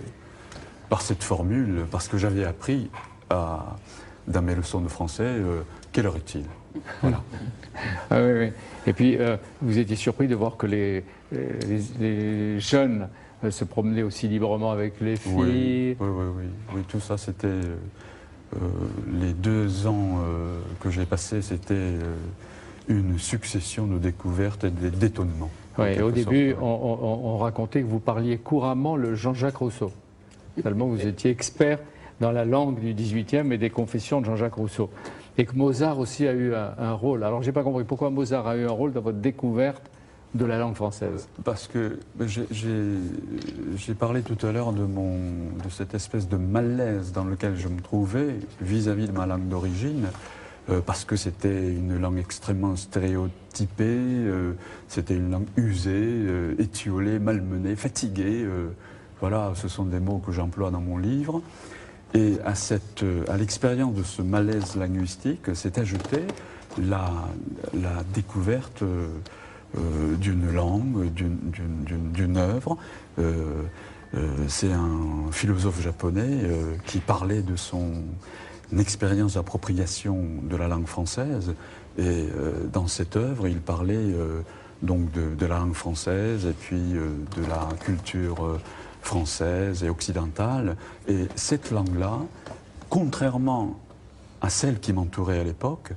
par cette formule, parce que j'avais appris dans mes leçons de français « quelle heure est-il ?» Voilà. Ah, oui. Et puis, vous étiez surpris de voir que les jeunes se promenaient aussi librement avec les filles. Oui, tout ça, c'était... les 2 ans que j'ai passés, c'était une succession de découvertes et d'étonnements. Oui, au début, on racontait que vous parliez couramment le Jean-Jacques Rousseau. Finalement, vous étiez expert dans la langue du XVIIIe et des confessions de Jean-Jacques Rousseau. Et que Mozart aussi a eu un rôle. Alors, je n'ai pas compris pourquoi Mozart a eu un rôle dans votre découverte de la langue française. Parce que j'ai parlé tout à l'heure de cette espèce de malaise dans lequel je me trouvais vis-à-vis de ma langue d'origine, parce que c'était une langue extrêmement stéréotypée, c'était une langue usée, étiolée, malmenée, fatiguée. Voilà, ce sont des mots que j'emploie dans mon livre. Et à l'expérience de ce malaise linguistique s'est ajoutée la découverte d'une langue, d'une œuvre. C'est un philosophe japonais qui parlait de son expérience d'appropriation de la langue française. Et dans cette œuvre, il parlait donc de la langue française et puis de la culture française et occidentale. Et cette langue-là, contrairement à celle qui m'entourait à l'époque,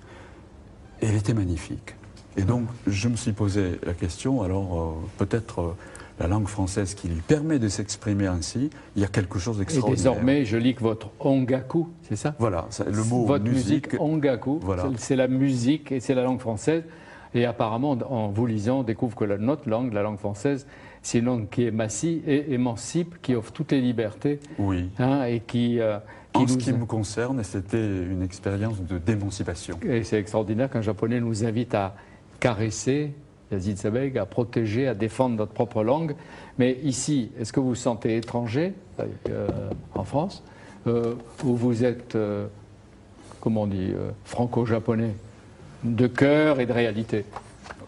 elle était magnifique. Et donc, je me suis posé la question, alors peut-être la langue française qui lui permet de s'exprimer ainsi, il y a quelque chose d'extraordinaire. Et désormais, je lis que votre ongaku, c'est ça? Voilà, le mot votre musique ongaku, voilà. C'est la musique et c'est la langue française. Et apparemment, en vous lisant, on découvre que notre langue, la langue française, c'est une langue qui émancipe, qui offre toutes les libertés. Oui. Hein, et qui en ce qui me concerne, c'était une expérience d'émancipation. Et c'est extraordinaire qu'un Japonais nous invite à caresser Yazid Sabeg, à protéger, à défendre notre propre langue. Mais ici, est-ce que vous vous sentez étranger en France ou vous êtes, comment on dit, franco-japonais, de cœur et de réalité?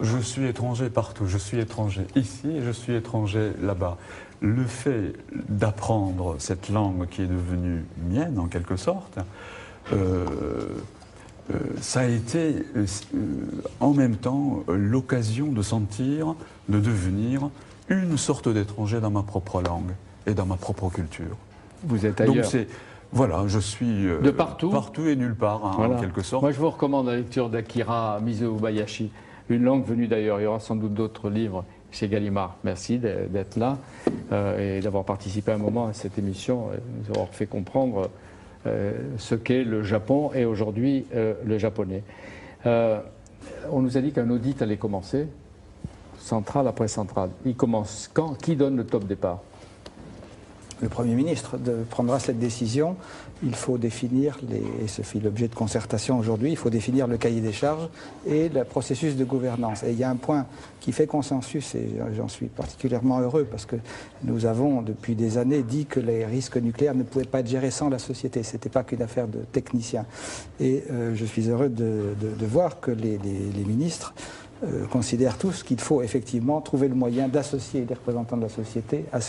Je suis étranger partout. Je suis étranger ici et je suis étranger là-bas. Le fait d'apprendre cette langue qui est devenue mienne, en quelque sorte, ça a été en même temps l'occasion de sentir, de devenir une sorte d'étranger dans ma propre langue et dans ma propre culture. Vous êtes ailleurs. Donc voilà, je suis de partout, partout et nulle part, hein, voilà. En quelque sorte. Moi, je vous recommande la lecture d'Akira Mizubayashi, une langue venue d'ailleurs. Il y aura sans doute d'autres livres chez Gallimard. Merci d'être là et d'avoir participé un moment à cette émission, nous avoir fait comprendre ce qu'est le Japon et aujourd'hui le japonais. On nous a dit qu'un audit allait commencer, centrale après centrale. Il commence quand? Qui donne le top départ? Le Premier ministre prendra cette décision. Il faut définir, et ce fait l'objet de concertation aujourd'hui, il faut définir le cahier des charges et le processus de gouvernance. Et il y a un point qui fait consensus, et j'en suis particulièrement heureux, parce que nous avons depuis des années dit que les risques nucléaires ne pouvaient pas être gérés sans la société. Ce n'était pas qu'une affaire de techniciens. Et je suis heureux de voir que les ministres considèrent tous qu'il faut effectivement trouver le moyen d'associer les représentants de la société à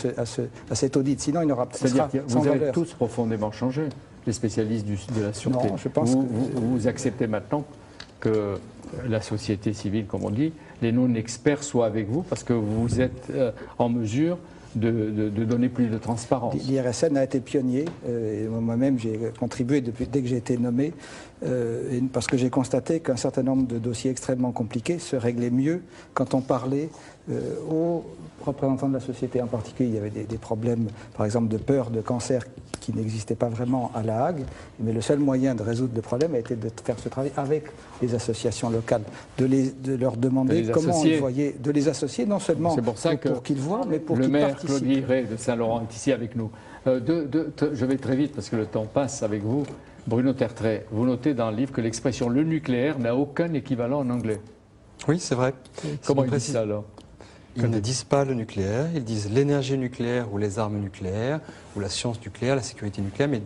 cet audit. Sinon, il n'aura pas de valeur. Vous avez tous profondément changé, les spécialistes de la sûreté. Non, je pense vous acceptez maintenant que la société civile, comme on dit, les non-experts soient avec vous parce que vous êtes en mesure de donner plus de transparence. L'IRSN a été pionnier, et moi-même j'ai contribué dès que j'ai été nommé, parce que j'ai constaté qu'un certain nombre de dossiers extrêmement compliqués se réglaient mieux quand on parlait aux représentants de la société. En particulier, il y avait des problèmes, par exemple, de peur de cancer qui n'existaient pas vraiment à La Hague, mais le seul moyen de résoudre le problème a été de faire ce travail avec les associations locales, de leur demander comment ils voyaient, de les associer, non seulement pour qu'ils voient, mais pour qu'ils participent. Le maire Claude Guilleret de Saint-Laurent est ici avec nous. Je vais très vite parce que le temps passe avec vous. Bruno Tertrais, vous notez dans le livre que l'expression « le nucléaire » n'a aucun équivalent en anglais. Oui, c'est vrai. Comment ils disent ça alors? Ils ne disent pas le nucléaire, ils disent l'énergie nucléaire ou les armes nucléaires, ou la science nucléaire, la sécurité nucléaire, mais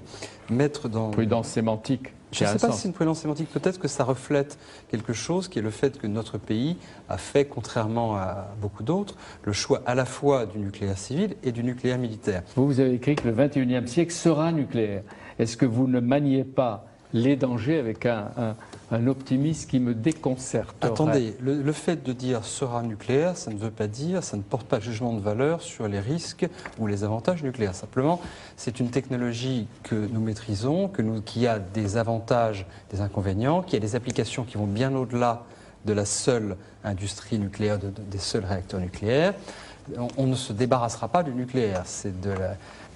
mettre dans... Prudence sémantique. Je ne sais pas si c'est une prudence sémantique, peut-être que ça reflète quelque chose qui est le fait que notre pays a fait, contrairement à beaucoup d'autres, le choix à la fois du nucléaire civil et du nucléaire militaire. Vous avez écrit que le 21e siècle sera nucléaire. Est-ce que vous ne maniez pas les dangers avec un optimisme qui me déconcerte? Attendez, le fait de dire sera nucléaire, ça ne veut pas dire, ça ne porte pas jugement de valeur sur les risques ou les avantages nucléaires. Simplement, c'est une technologie que nous maîtrisons, qui a des avantages, des inconvénients, qui a des applications qui vont bien au-delà de la seule industrie nucléaire, des seuls réacteurs nucléaires. On ne se débarrassera pas du nucléaire.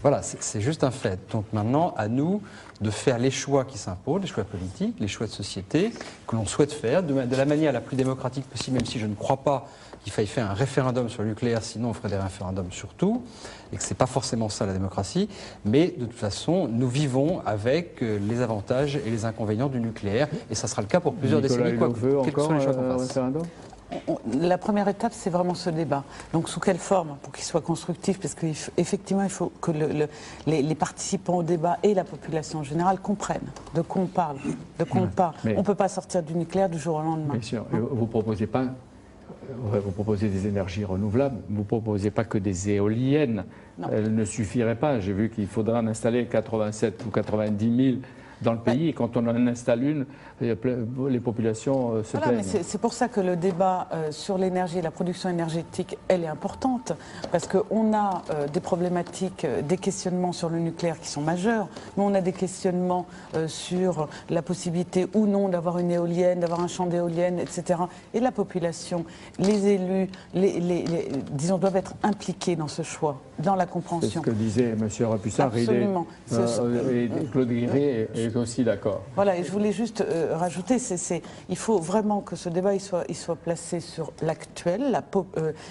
Voilà, c'est juste un fait. Donc maintenant, à nous de faire les choix qui s'imposent, les choix politiques, les choix de société que l'on souhaite faire de la manière la plus démocratique possible, même si je ne crois pas qu'il faille faire un référendum sur le nucléaire, sinon on ferait des référendums sur tout, et que ce n'est pas forcément ça la démocratie. Mais de toute façon, nous vivons avec les avantages et les inconvénients du nucléaire, et ça sera le cas pour plusieurs décennies, quels que soient les choix qu'on fasse. La première étape, c'est vraiment ce débat. Donc, sous quelle forme pour qu'il soit constructif? Parce qu'effectivement, il faut que les participants au débat et la population en général comprennent de quoi on parle, de quoi on parle. On ne peut pas sortir du nucléaire du jour au lendemain. Bien sûr. Vous proposez pas. Vous proposez des énergies renouvelables, vous ne proposez pas que des éoliennes. Elles ne suffiraient pas. J'ai vu qu'il faudra en installer 87 ou 90 000 dans le pays. Et quand on en installe une, les populations se Voilà, mais plaignent. c'est pour ça que le débat sur l'énergie et la production énergétique, elle est importante, parce qu'on a des problématiques, des questionnements sur le nucléaire qui sont majeurs, mais on a des questionnements sur la possibilité ou non d'avoir une éolienne, d'avoir un champ d'éoliennes, etc. Et la population, les élus, disons, doivent être impliqués dans ce choix, dans la C'est compréhension. ce que disait M. Rapussard. Absolument. Et Claude Guéret est aussi d'accord. Voilà, et je voulais juste rajouter, il faut vraiment que ce débat il soit placé sur l'actuel,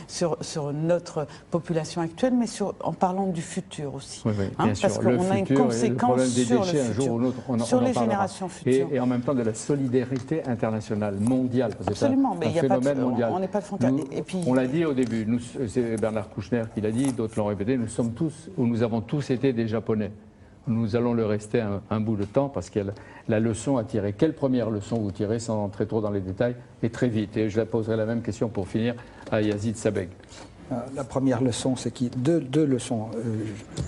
sur notre population actuelle, mais en parlant du futur aussi. Oui, oui, bien sûr. Parce qu'on a une conséquence sur le un jour ou futur, l'autre, sur les en parlera. générations futures. Et en même temps de la solidarité internationale, mondiale. Absolument, mais il n'y a pas phénomène mondial. on n'est pas de frontière. Et puis, On l'a dit au début, c'est Bernard Kouchner qui l'a dit, d'autres l'ont répété, nous avons tous été des Japonais. Nous allons le rester un bout de temps parce qu'il y a la leçon à tirer. Quelle première leçon vous tirez sans entrer trop dans les détails et très vite? Et je la poserai la même question pour finir à Yazid Sabeg. La première leçon, c'est deux leçons,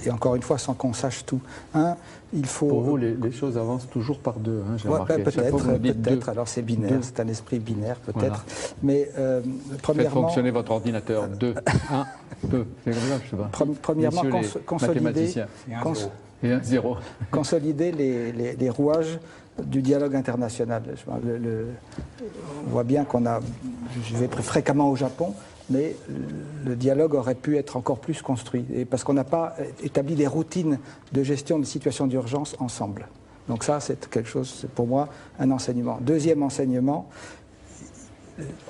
et encore une fois, sans qu'on sache tout. Un, il faut... Pour vous, les choses avancent toujours par deux, hein, j'ai Ouais, remarqué. Chaque fois, vous nous dites peut-être. deux. Alors c'est binaire, Deux. c'est un esprit binaire, peut-être. Voilà. Mais Faites premièrement, fonctionner votre ordinateur. 2, 1, 2. C'est comme ça, je sais pas. premièrement Messieurs les consolider, mathématiciens. Et un 0. consolider les rouages du dialogue international. On voit bien je vais fréquemment au Japon, mais le dialogue aurait pu être encore plus construit, et parce qu'on n'a pas établi des routines de gestion de situations d'urgence ensemble. Donc ça, c'est quelque chose, c'est pour moi, un enseignement. Deuxième enseignement,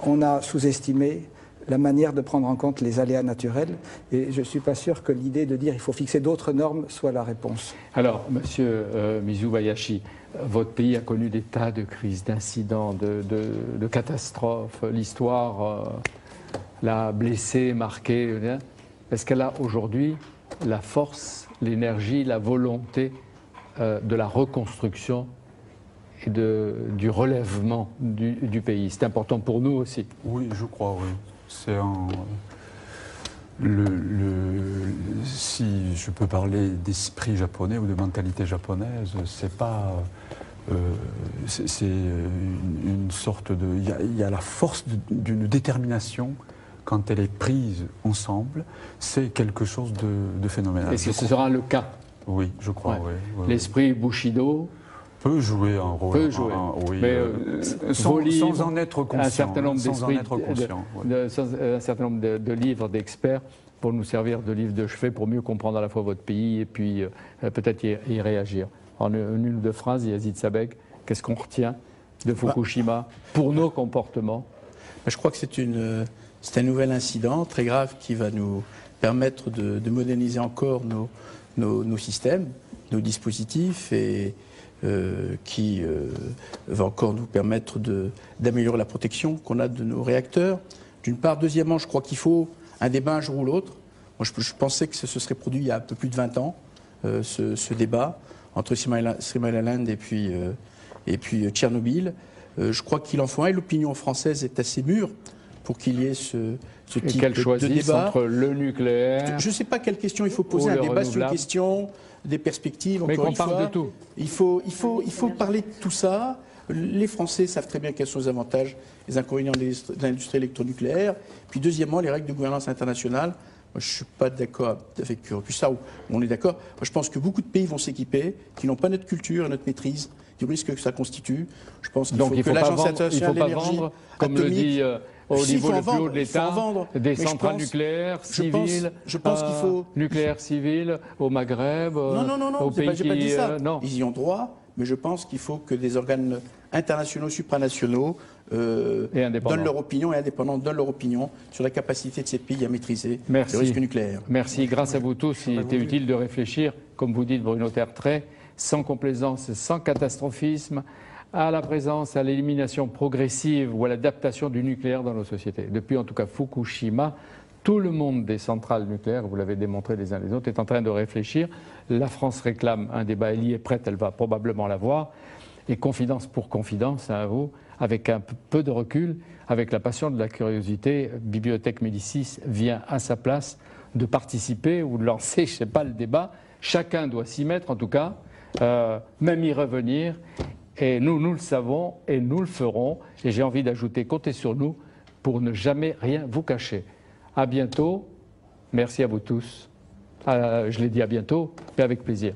on a sous-estimé la manière de prendre en compte les aléas naturels, et je ne suis pas sûr que l'idée de dire il faut fixer d'autres normes soit la réponse. Alors, monsieur Mizubayashi, votre pays a connu des tas de crises, d'incidents, de catastrophes. L'histoire l'a blessé, marqué. Est-ce qu'elle a aujourd'hui la force, l'énergie, la volonté de la reconstruction et du relèvement du pays? C'est important pour nous aussi. Oui, je crois, oui. C'est si je peux parler d'esprit japonais ou de mentalité japonaise, c'est pas. C'est une sorte de. Il y a la force d'une détermination quand elle est prise ensemble. C'est quelque chose de phénoménal. Est-ce que ce sera le cas? Oui, je crois, Ouais. oui. L'esprit Bushido peut jouer un rôle. Peut jouer. Oui, Mais sans en être conscient. Un certain nombre sans en d'esprits, être conscient. un certain nombre de livres d'experts pour nous servir de livres de chevet pour mieux comprendre à la fois votre pays et puis peut-être y réagir. En une ou deux phrases, Yazid Sabeg, qu'est-ce qu'on retient de Fukushima pour nos comportements? Je crois que c'est un nouvel incident très grave qui va nous permettre de moderniser encore nos systèmes, nos dispositifs, et qui va encore nous permettre d'améliorer la protection qu'on a de nos réacteurs. D'une part. Deuxièmement, je crois qu'il faut un débat un jour ou l'autre. Moi, je pensais que ce serait produit il y a un peu plus de 20 ans, ce débat entre Three Mile Island et puis Tchernobyl. Je crois qu'il en faut un, et l'opinion française est assez mûre pour qu'il y ait ce type de débat. Entre le nucléaire. Je ne sais pas quelle question il faut poser, un débat sur une question, des perspectives. Mais qu'on parle de tout. Il faut parler de tout ça. Les Français savent très bien quels sont les avantages, les inconvénients de l'industrie électronucléaire. Puis deuxièmement, les règles de gouvernance internationale. Moi, je ne suis pas d'accord avec ça, on est d'accord. Moi, je pense que beaucoup de pays vont s'équiper, qui n'ont pas notre culture et notre maîtrise du risque que ça constitue. Je pense qu'il faut que l'Agence internationale de l'énergie comme le dit au niveau le plus haut de l'État, des centrales nucléaires civiles, je pense qu'il faut nucléaires civiles au Maghreb, non, aux pays j'ai pas dit ça. non. Ils y ont droit, mais je pense qu'il faut que des organes internationaux, supranationaux, donnent leur opinion, et indépendants donnent leur opinion sur la capacité de ces pays à maîtriser le risque nucléaire. Merci. Grâce à vous tous, il était utile de réfléchir, comme vous dites Bruno Tertrais, sans complaisance, sans catastrophisme, à la présence, à l'élimination progressive ou à l'adaptation du nucléaire dans nos sociétés. Depuis en tout cas Fukushima, tout le monde des centrales nucléaires, vous l'avez démontré les uns les autres, est en train de réfléchir. La France réclame un débat, elle y est prête, elle va probablement l'avoir. Et confidence pour confidence, à vous, avec un peu de recul, avec la passion de la curiosité, Bibliothèque Médicis vient à sa place de participer ou de lancer, je ne sais pas, le débat. Chacun doit s'y mettre en tout cas. même y revenir. Et nous le savons et nous le ferons. Et j'ai envie d'ajouter, comptez sur nous pour ne jamais rien vous cacher. À bientôt. Merci à vous tous. Je l'ai dit à bientôt, mais avec plaisir.